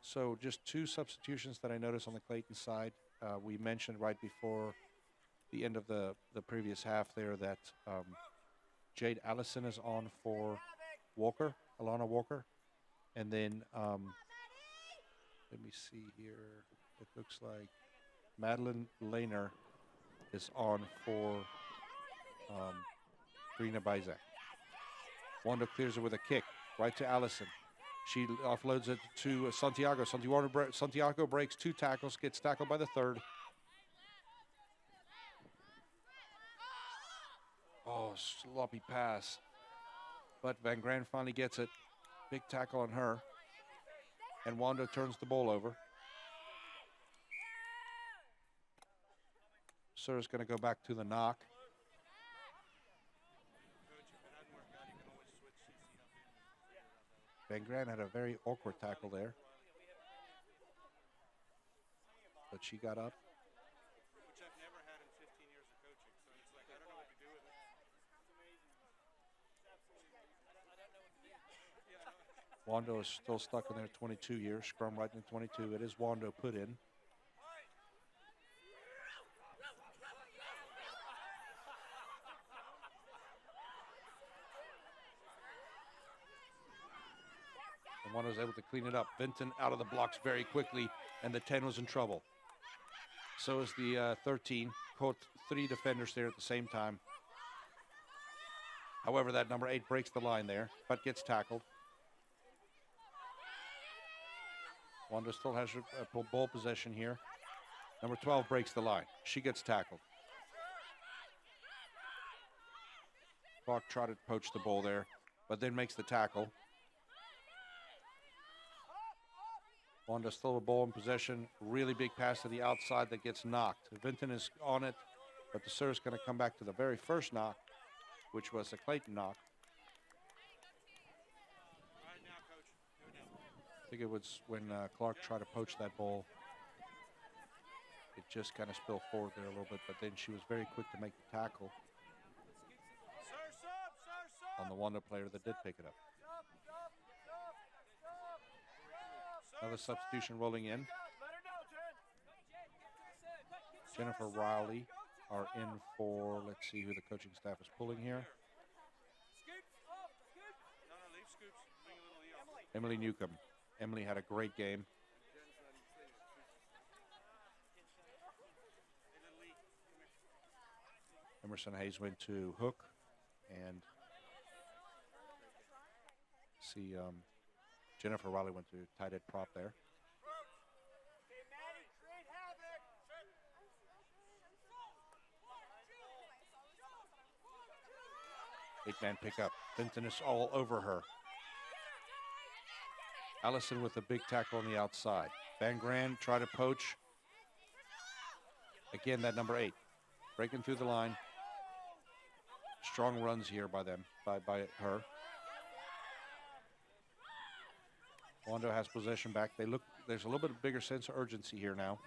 So just 2 substitutions that I noticed on the Clayton side. We mentioned right before the end of the previous half there that Jade Allison is on for Walker, Alana Walker. And then, let me see here. It looks like Madeline Lehner is on for Karina Bizak. Wando clears it with a kick right to Allison. She offloads it to Santiago. Santiago breaks 2 tackles, gets tackled by the third. Oh, sloppy pass. But Van Grant finally gets it. Big tackle on her. And Wando turns the ball over. Sir's going to go back to the knock. Van Grant had a very awkward tackle there. But she got up. Which I've never had in 15 years of coaching. So it's like, I don't know what to do with it. Wando is still stuck in there 22 years. Scrum right in 22. It is Wando put in. Wando was able to clean it up. Vinton out of the blocks very quickly, and the 10 was in trouble. So is the 13. Caught 3 defenders there at the same time. However, that number 8 breaks the line there, but gets tackled. Wando still has ball possession here. Number 12 breaks the line. She gets tackled. Clark tried to poach the ball there, but then makes the tackle. Wanda still a ball in possession. Really big pass to the outside that gets knocked. Vinton is on it, but the serve's going to come back to the very first knock, which was a Clayton knock. All right, now, coach. Do it now. I think it was when Clark tried to poach that ball. It just kind of spilled forward there a little bit, but then she was very quick to make the tackle Sir, sub, sir, sub. on the Wanda player that did pick it up. Another substitution rolling in. Jennifer Riley are in for, let's see who the coaching staff is pulling here. No, leave scoops. Bring a little eel. Emily Newcomb. Emily had a great game. Hey, little Lee, come here. Emerson Hayes went to hook, and see Jennifer Riley went to tight end prop there. Eight-man pickup. Vinton is all over her. Allison with a big tackle on the outside. Van Gran try to poach. Again, that number 8. Breaking through the line. Strong runs here by them, by her. Wando has possession back. There's a little bit of bigger sense of urgency here now.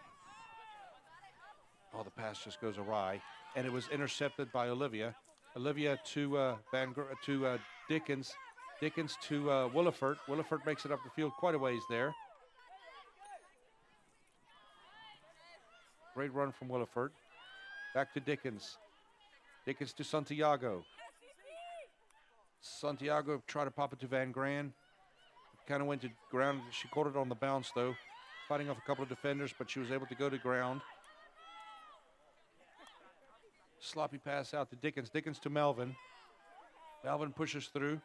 Oh, the pass just goes awry. And it was intercepted by Olivia. Olivia to Dickens. Dickens to Williford. Williford makes it up the field quite a ways there. Great run from Williford. Back to Dickens. Dickens to Santiago. Santiago tried to pop it to Van Gran. Kind of went to ground. She caught it on the bounce, though. Fighting off a couple of defenders, but she was able to go to ground. Sloppy pass out to Dickens. Dickens to Melvin. Melvin pushes through.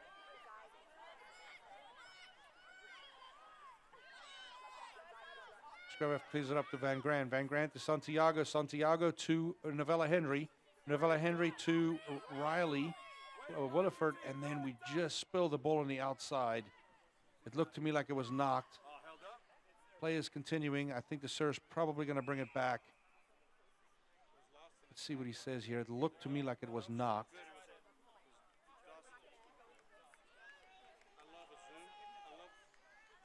Scrub clears it up to Van Gran. Van Gran to Santiago. Santiago to Novella Henry. Novella Henry to Riley. Williford. And then we just spilled the ball on the outside. It looked to me like it was knocked. Play is continuing. I think the serve's probably going to bring it back. Let's see what he says here. It looked to me like it was knocked.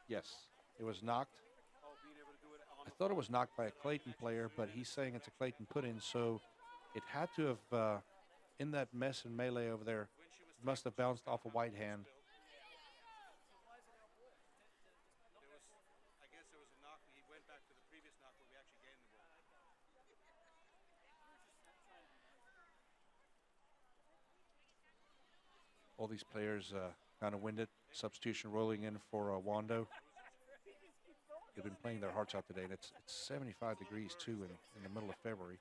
Yes, it was knocked. I thought it was knocked by a Clayton player, but he's saying it's a Clayton put-in, so it had to have, in that mess and melee over there, it must have bounced off a white hand. I guess there was a knock. He went back to the previous knock where we actually gained the ball. All these players kind of winded. Substitution rolling in for Wando. They've been playing their hearts out today, and it's 75 degrees too in the middle of February.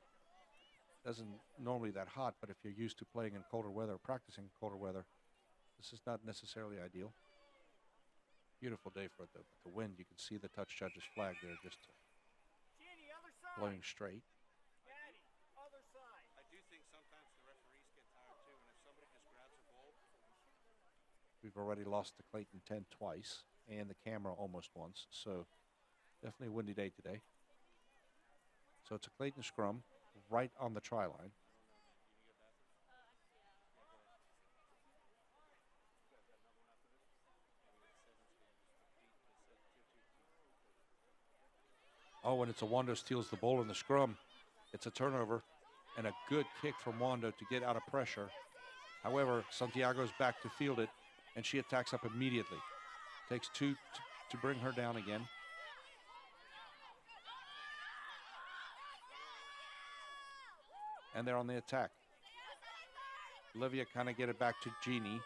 Doesn't normally that hot, but if you're used to playing in colder weather, practicing colder weather, this is not necessarily ideal. Beautiful day for the wind. You can see the touch judge's flag there, just blowing straight. I do think sometimes the referees get tired too, and if somebody just grabs a ball. We've already lost to Clayton 10 twice, and the camera almost once. So definitely a windy day today. So it's a Clayton scrum right on the try line. Oh, and it's a Wando steals the ball in the scrum. It's a turnover and a good kick from Wando to get out of pressure. However, Santiago's back to field it, and she attacks up immediately. Takes 2 to bring her down again. And they're on the attack. Olivia kind of get it back to Jeannie.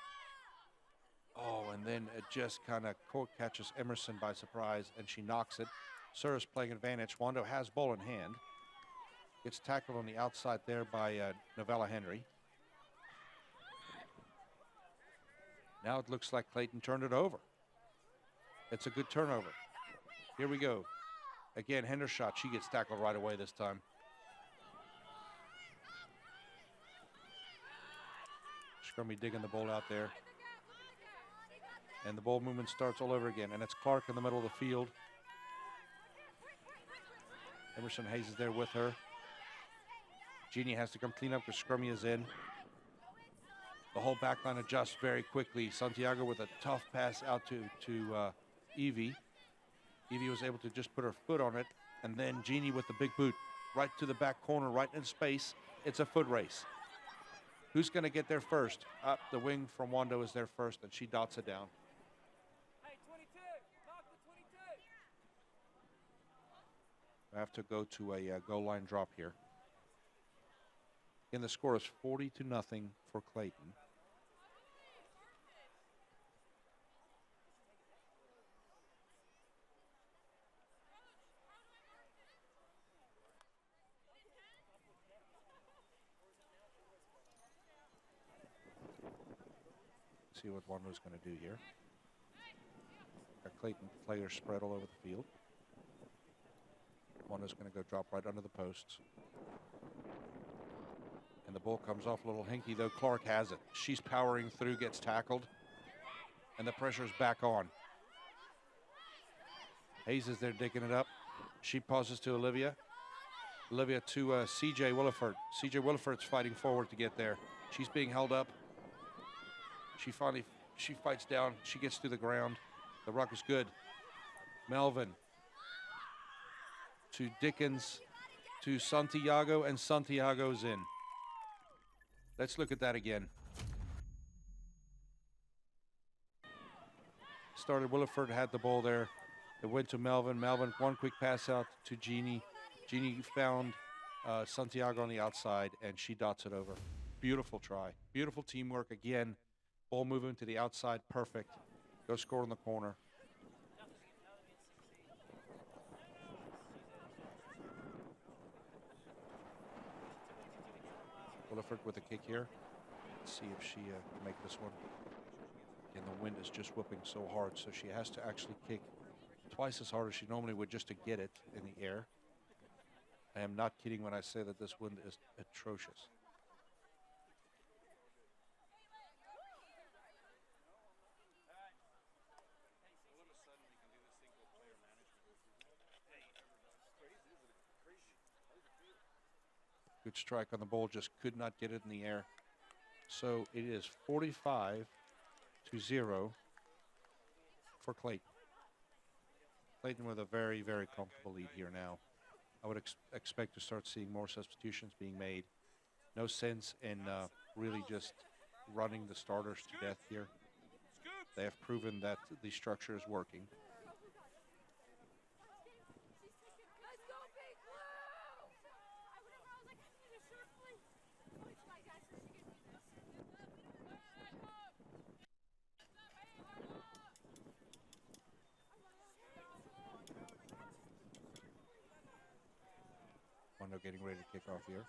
Oh, and then it just kind of catches Emerson by surprise, and she knocks it. Sura's playing advantage. Wando has ball in hand. Gets tackled on the outside there by Novella Henry. Now it looks like Clayton turned it over. It's a good turnover. Here we go. Again, Hendershot. She gets tackled right away this time. Scrummy digging the ball out there. And the ball movement starts all over again. And it's Clark in the middle of the field. Emerson Hayes is there with her. Jeannie has to come clean up because Scrummy is in. The whole back line adjusts very quickly. Santiago with a tough pass out to Evie. Evie was able to just put her foot on it. And then Jeannie with the big boot right to the back corner, right in space. It's a foot race. Who's going to get there first? The wing from Wando is there first, and she dots it down. Hey, 22. Mark the 22. I have to go to a goal line drop here. And the score is 40-0 for Clayton. See what Wando's going to do here. Got Clayton players spread all over the field. Wando's going to go drop right under the posts. And the ball comes off a little hinky, though. Clark has it. She's powering through, gets tackled. And the pressure's back on. Hayes is there digging it up. She pauses to Olivia. Olivia to CJ Williford. CJ Williford's fighting forward to get there. She's being held up. She fights down. She gets to the ground. The ruck is good. Melvin to Dickens to Santiago, and Santiago's in. Let's look at that again. Started Williford, had the ball there. It went to Melvin. Melvin, one quick pass out to Jeannie. Jeannie found Santiago on the outside, and she dots it over. Beautiful try. Beautiful teamwork again. Ball moving to the outside, perfect. Go score in the corner. Williford with a kick here. Let's see if she can make this one. And the wind is just whipping so hard, so she has to actually kick twice as hard as she normally would just to get it in the air. I am not kidding when I say that this wind is atrocious. Good strike on the ball, just could not get it in the air. So it is 45-0 for Clayton. Clayton with a very, very comfortable lead here now. I would expect to start seeing more substitutions being made. No sense in really just running the starters to death here. They have proven that the structure is working. Wando getting ready to kick off here.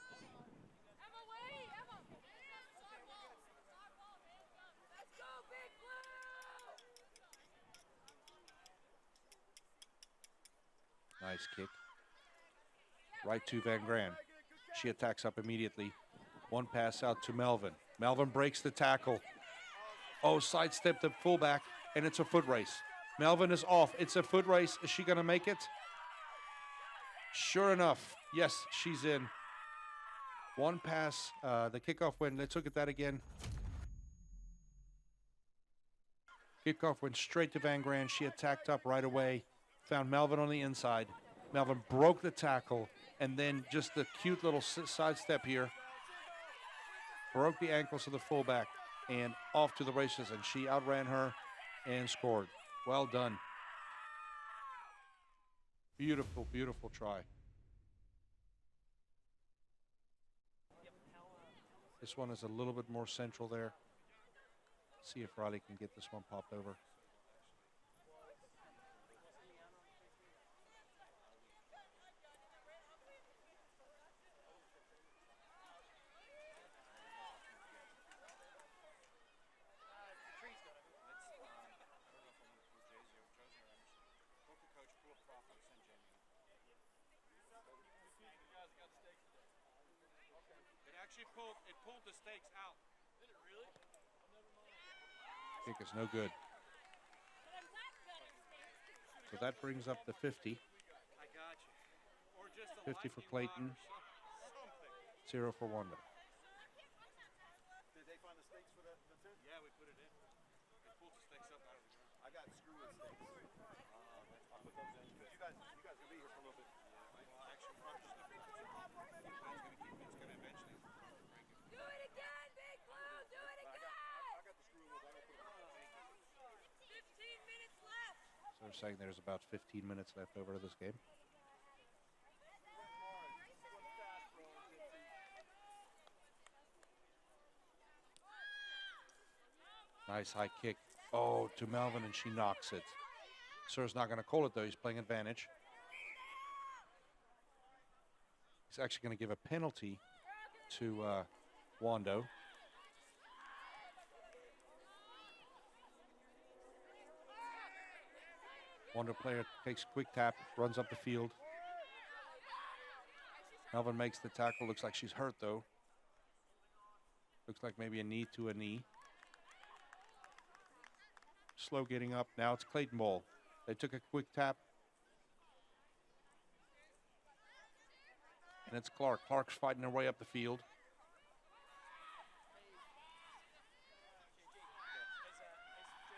Nice kick. Right to Van Gran. She attacks up immediately. One pass out to Melvin. Melvin breaks the tackle. Oh, sidestep the fullback, and it's a foot race. Melvin is off. It's a foot race. Is she going to make it? Sure enough. Yes, she's in. One pass. The kickoff win. Let's look at that again. Kickoff went straight to Van Gran. She attacked up right away. Found Melvin on the inside. Melvin broke the tackle, and then just the cute little sidestep here. Broke the ankles of the fullback, and off to the races, and she outran her and scored. Well done. Beautiful, beautiful try. This one is a little bit more central there. See if Riley can get this one popped over. It pulled the stakes out. Did it really? Never mind. Kick is no good. So that brings up the 50. I got you. Or just a 50 for lightning rod Clayton. or something. 0 for Wando. Did they find the stakes for the tent? Yeah, we put it in. They pulled the stakes up out of the ground. I got screw and stakes. I'll put those in. You guys will be here for a little bit. Well, actually, we're just looking at it. It's gonna eventually break it. Do it again, Big Blue! Do it again! I got the screw and wheel, but I'm gonna put them in. 15 minutes left! So they're saying there's about 15 minutes left over to this game. Nice high kick. Oh, to Melvin, and she knocks it. Sir's not going to call it, though. He's playing advantage. He's actually going to give a penalty to Wando. Wando player takes a quick tap, runs up the field. Melvin makes the tackle. Looks like she's hurt, though. Looks like maybe a knee to a knee. Slow getting up. Now it's Clayton ball. They took a quick tap. And it's Clark. Clark's fighting her way up the field.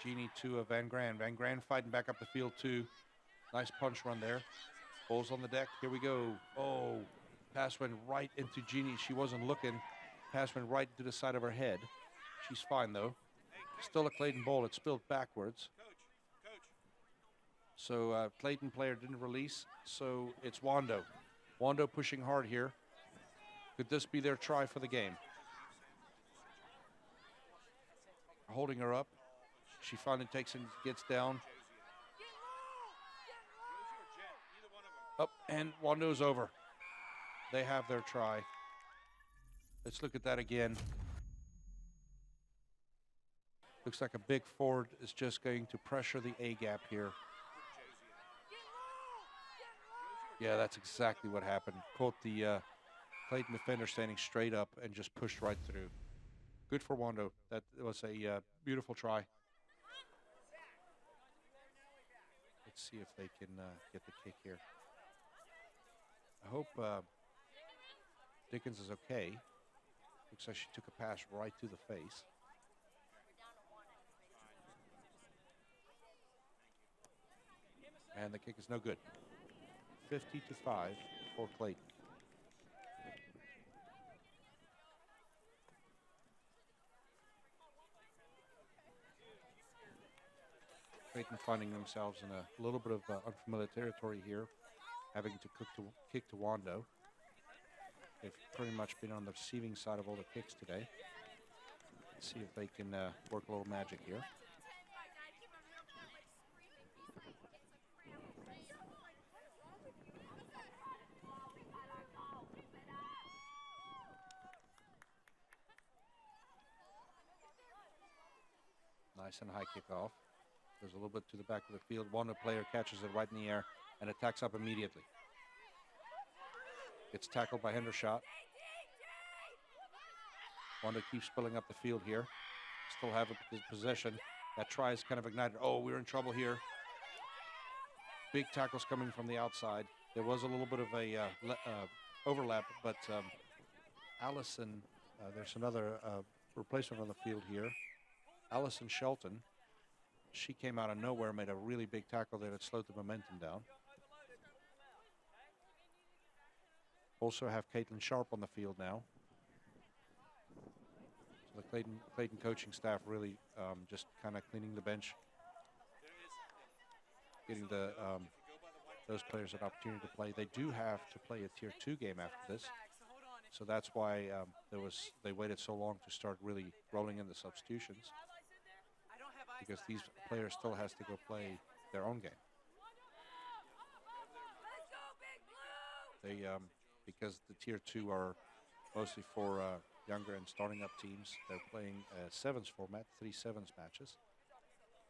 Jeannie to Van Gran. Van Gran fighting back up the field too. Nice punch run there. Ball's on the deck. Here we go. Oh, pass went right into Jeannie. She wasn't looking. Pass went right to the side of her head. She's fine though. Still a Clayton ball. It spilled backwards. Coach. So Clayton player didn't release. So it's Wando. Wando pushing hard here. Could this be their try for the game? Holding her up. She finally takes and gets down. Up and Wando's over. They have their try. Let's look at that again. Looks like a big forward is just going to pressure the A gap here. Yeah, that's exactly what happened. Caught the Clayton defender standing straight up and just pushed right through. Good for Wando. That was a beautiful try. Let's see if they can get the kick here. I hope Dickens is okay. Looks like she took a pass right to the face. And the kick is no good. 50-5 for Clayton. Clayton finding themselves in a little bit of unfamiliar territory here, having to kick to Wando. They've pretty much been on the receiving side of all the kicks today. Let's see if they can work a little magic here. Nice and high kickoff. Goes a little bit to the back of the field. Wando player catches it right in the air and attacks up immediately. Gets tackled by Hendershot. Wando keeps spilling up the field here. Still have his possession. That try is kind of ignited. Oh, we're in trouble here. Big tackles coming from the outside. There was a little bit of a overlap, but Allison, there's another replacement on the field here. Allison Shelton, she came out of nowhere, made a really big tackle there that slowed the momentum down. Also have Caitlin Sharp on the field now. So the Clayton coaching staff really just kind of cleaning the bench, getting the those players an opportunity to play. They do have to play a Tier 2 game after this, so that's why they waited so long to start really rolling in the substitutions. because these players still has to go play their own game. Let's go, Big Blue! They because the tier 2 are mostly for younger and starting up teams. They're playing a sevens format, 3 sevens matches.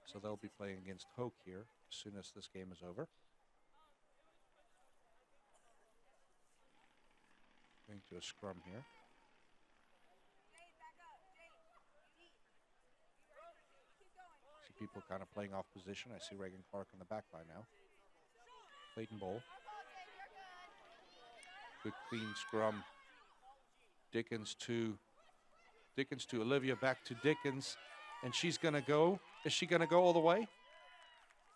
So they'll be playing against Hoke here as soon as this game is over. Going to a scrum here. Jade, back up. Jade, you need. Keep going. See people kind of playing off position. I see Reagan Clark on the back line now. Clayton Bowl. Good clean scrum. Dickens to Olivia, back to Dickens. And she's going to go. Is she going to go all the way?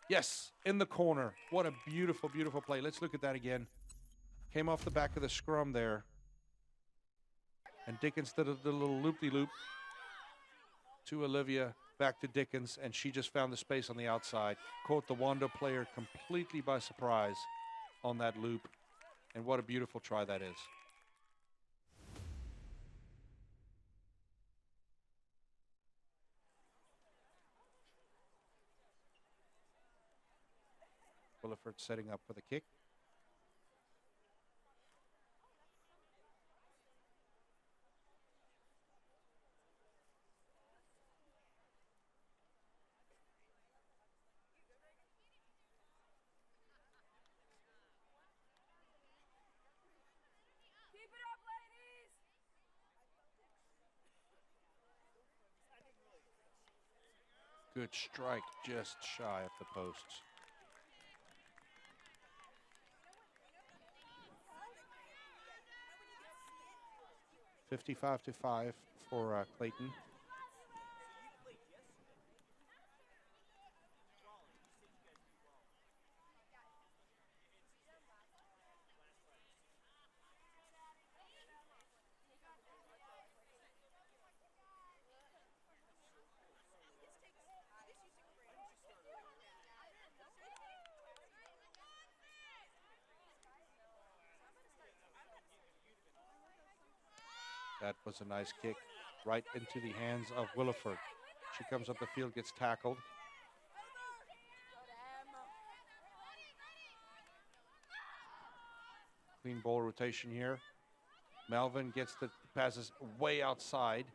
Yes, in the corner. What a beautiful, beautiful play. Let's look at that again. Came off the back of the scrum there. And Dickens did a little loop-de-loop to Olivia, back to Dickens, and she just found the space on the outside. Caught the Wando player completely by surprise on that loop. And what a beautiful try that is. Williford setting up for the kick. Keep it up, ladies! Good strike, just shy of the posts. 55-5 for Clayton. That was a nice kick right into the hands of Williford. She comes up the field, gets tackled. Clean ball rotation here. Melvin gets the passes way outside.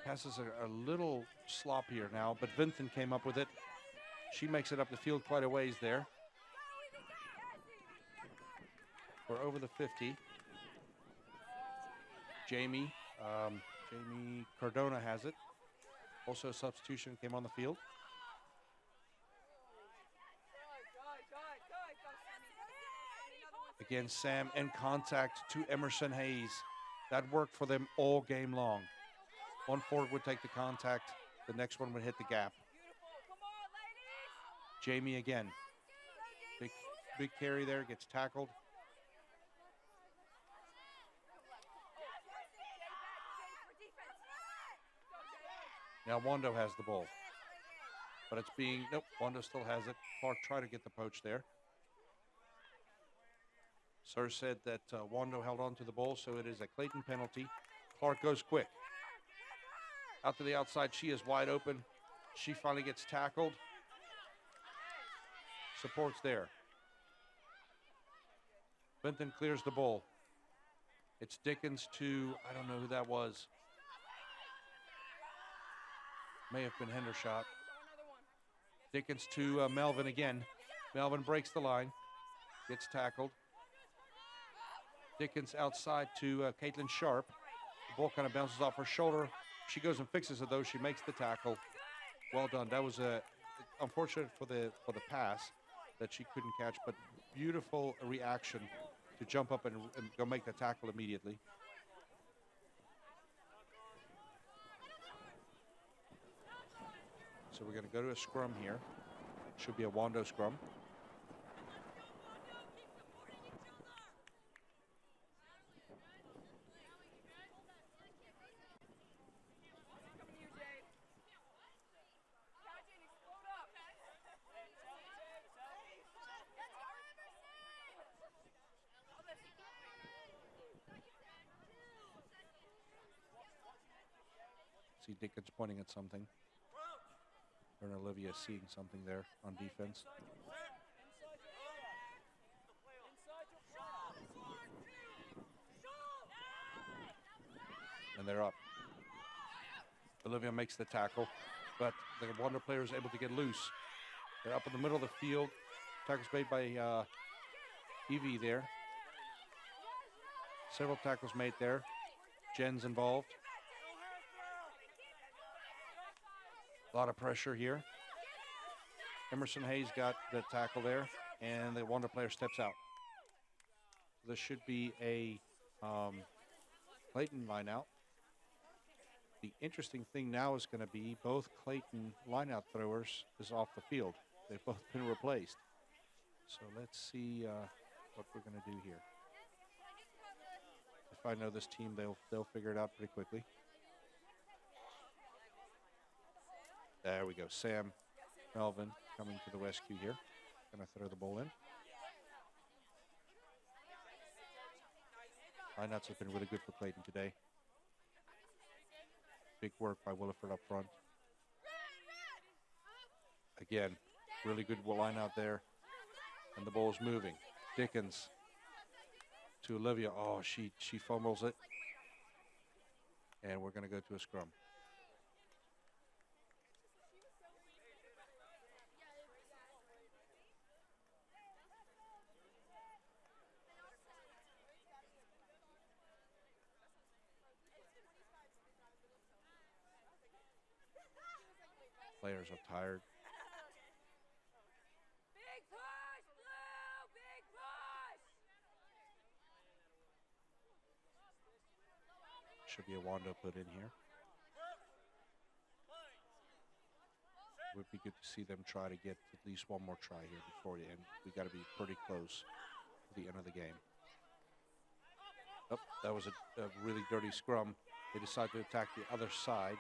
Passes a little sloppier now, but Vinton came up with it. She makes it up the field quite a ways there. We're over the 50. Jamie Cardona has it. Also a substitution came on the field. Again, Sam in contact to Emerson Hayes. That worked for them all game long. One forward would take the contact. The next one would hit the gap. Jamie again. Big carry there, gets tackled. Now Wando has the ball. But it's being, nope, Wando still has it. Clark tried to get the poach there. Sir said that Wando held on to the ball, so it is a Clayton penalty. Clark goes quick. Out to the outside, she is wide open. She finally gets tackled. Support's there. Benton clears the ball. It's Dickens to, I don't know who that was. May have been Hendershot. Dickens to Melvin again. Melvin breaks the line. Gets tackled. Dickens outside to Caitlin Sharp. The ball kind of bounces off her shoulder. She goes and fixes it though. She makes the tackle. Well done. That was unfortunate for the pass that she couldn't catch, but beautiful reaction to jump up and go make the tackle immediately. So we're going to go to a scrum here. Should be a Wando scrum. See Dickens pointing at something. Her and Olivia seeing something there on defense. And they're up. Olivia makes the tackle, but the Wando player is able to get loose. They're up in the middle of the field. Tackles made by Evie there. Several tackles made there. Jen's involved. A lot of pressure here. Emerson Hayes got the tackle there, and the Wando player steps out. This should be a Clayton line out. The interesting thing now is going to be both Clayton lineout throwers is off the field. They've both been replaced. So let's see what we're going to do here. If I know this team, they'll figure it out pretty quickly. There we go. Sam Melvin coming to the rescue here. Going to throw the ball in. Lineouts have been really good for Clayton today. Big work by Williford up front. Again, really good line out there. And the ball's moving. Dickens to Olivia. Oh, she fumbles it. And we're going to go to a scrum. Players are tired. Big push, Blue! Big push! Should be a Wando put in here. Would be good to see them try to get at least one more try here before the end. We got to be pretty close to the end of the game. Oh, that was a really dirty scrum. They decided to attack the other side,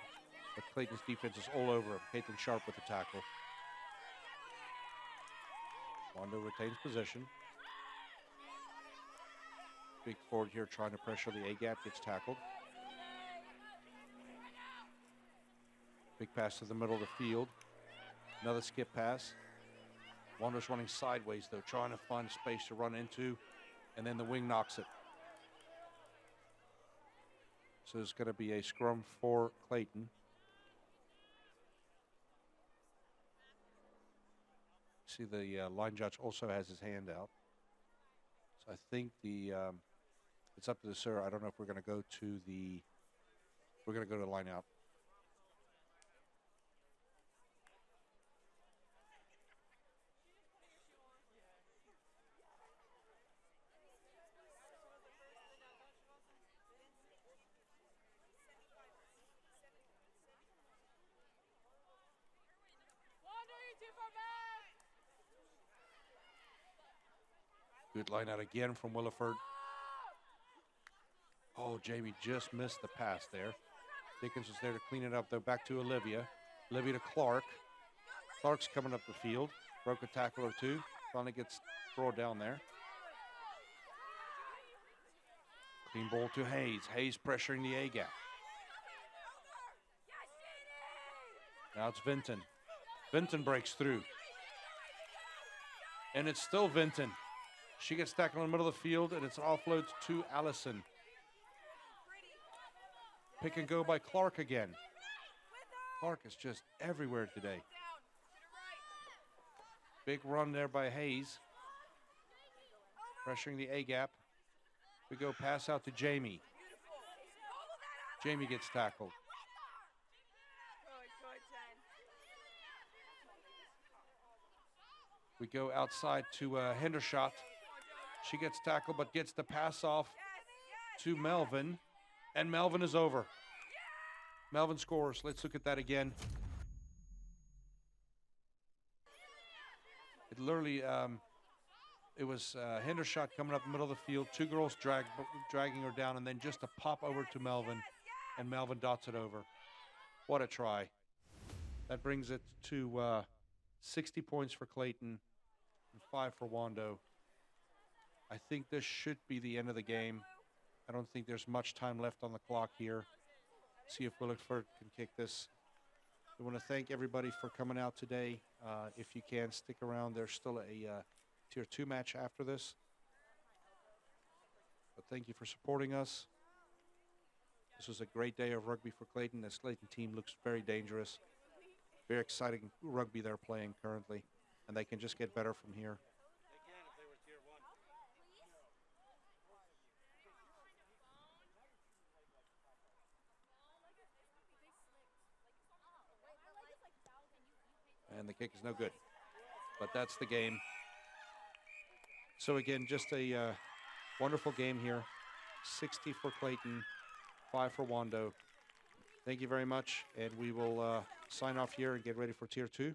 but Clayton's defense is all over him. Clayton Sharp with the tackle. Wando retains possession. Big forward here trying to pressure the A-gap, gets tackled. Big pass to the middle of the field. Another skip pass. Wando's running sideways though, trying to find space to run into, and then the wing knocks it. So it's going to be a scrum for Clayton. See the line judge also has his hand out. So I think it's up to the sir. I don't know if we're going to go to the line out. Good line out again from Williford. Oh, Jamie just missed the pass there. Dickens was there to clean it up, though. Back to Olivia. Olivia to Clark. Clark's coming up the field. Broke a tackle or two. Finally gets brought down there. Clean ball to Hayes. Hayes pressuring the A-gap. Now it's Vinton. Vinton breaks through. And it's still Vinton. She gets tackled in the middle of the field, and it's offloads to Allison. Pick and go by Clark again. Clark is just everywhere today. Big run there by Hayes. Pressuring the A-gap. We go pass out to Jamie. Jamie gets tackled. We go outside to Hendershot. She gets tackled, but gets the pass off to Melvin. And Melvin is over. Melvin scores. Let's look at that again. It literally, it was Hendershot coming up the middle of the field. Two girls dragging her down, and then just a pop over to Melvin. And Melvin dots it over. What a try. That brings it to 60 points for Clayton and 5 for Wando. I think this should be the end of the game. I don't think there's much time left on the clock here. See if Williford can kick this We want to thank everybody for coming out today. If you can, stick around. There's still a Tier 2 match after this. But thank you for supporting us. This was a great day of rugby for Clayton. This Clayton team looks very dangerous. Very exciting rugby they're playing currently. And they can just get better from here. They can if they were tier 1. And the kick is no good. But that's the game. So again, just a wonderful game here. 60 for Clayton, 5 for Wando. Thank you very much, and we will sign off here and get ready for Tier 2.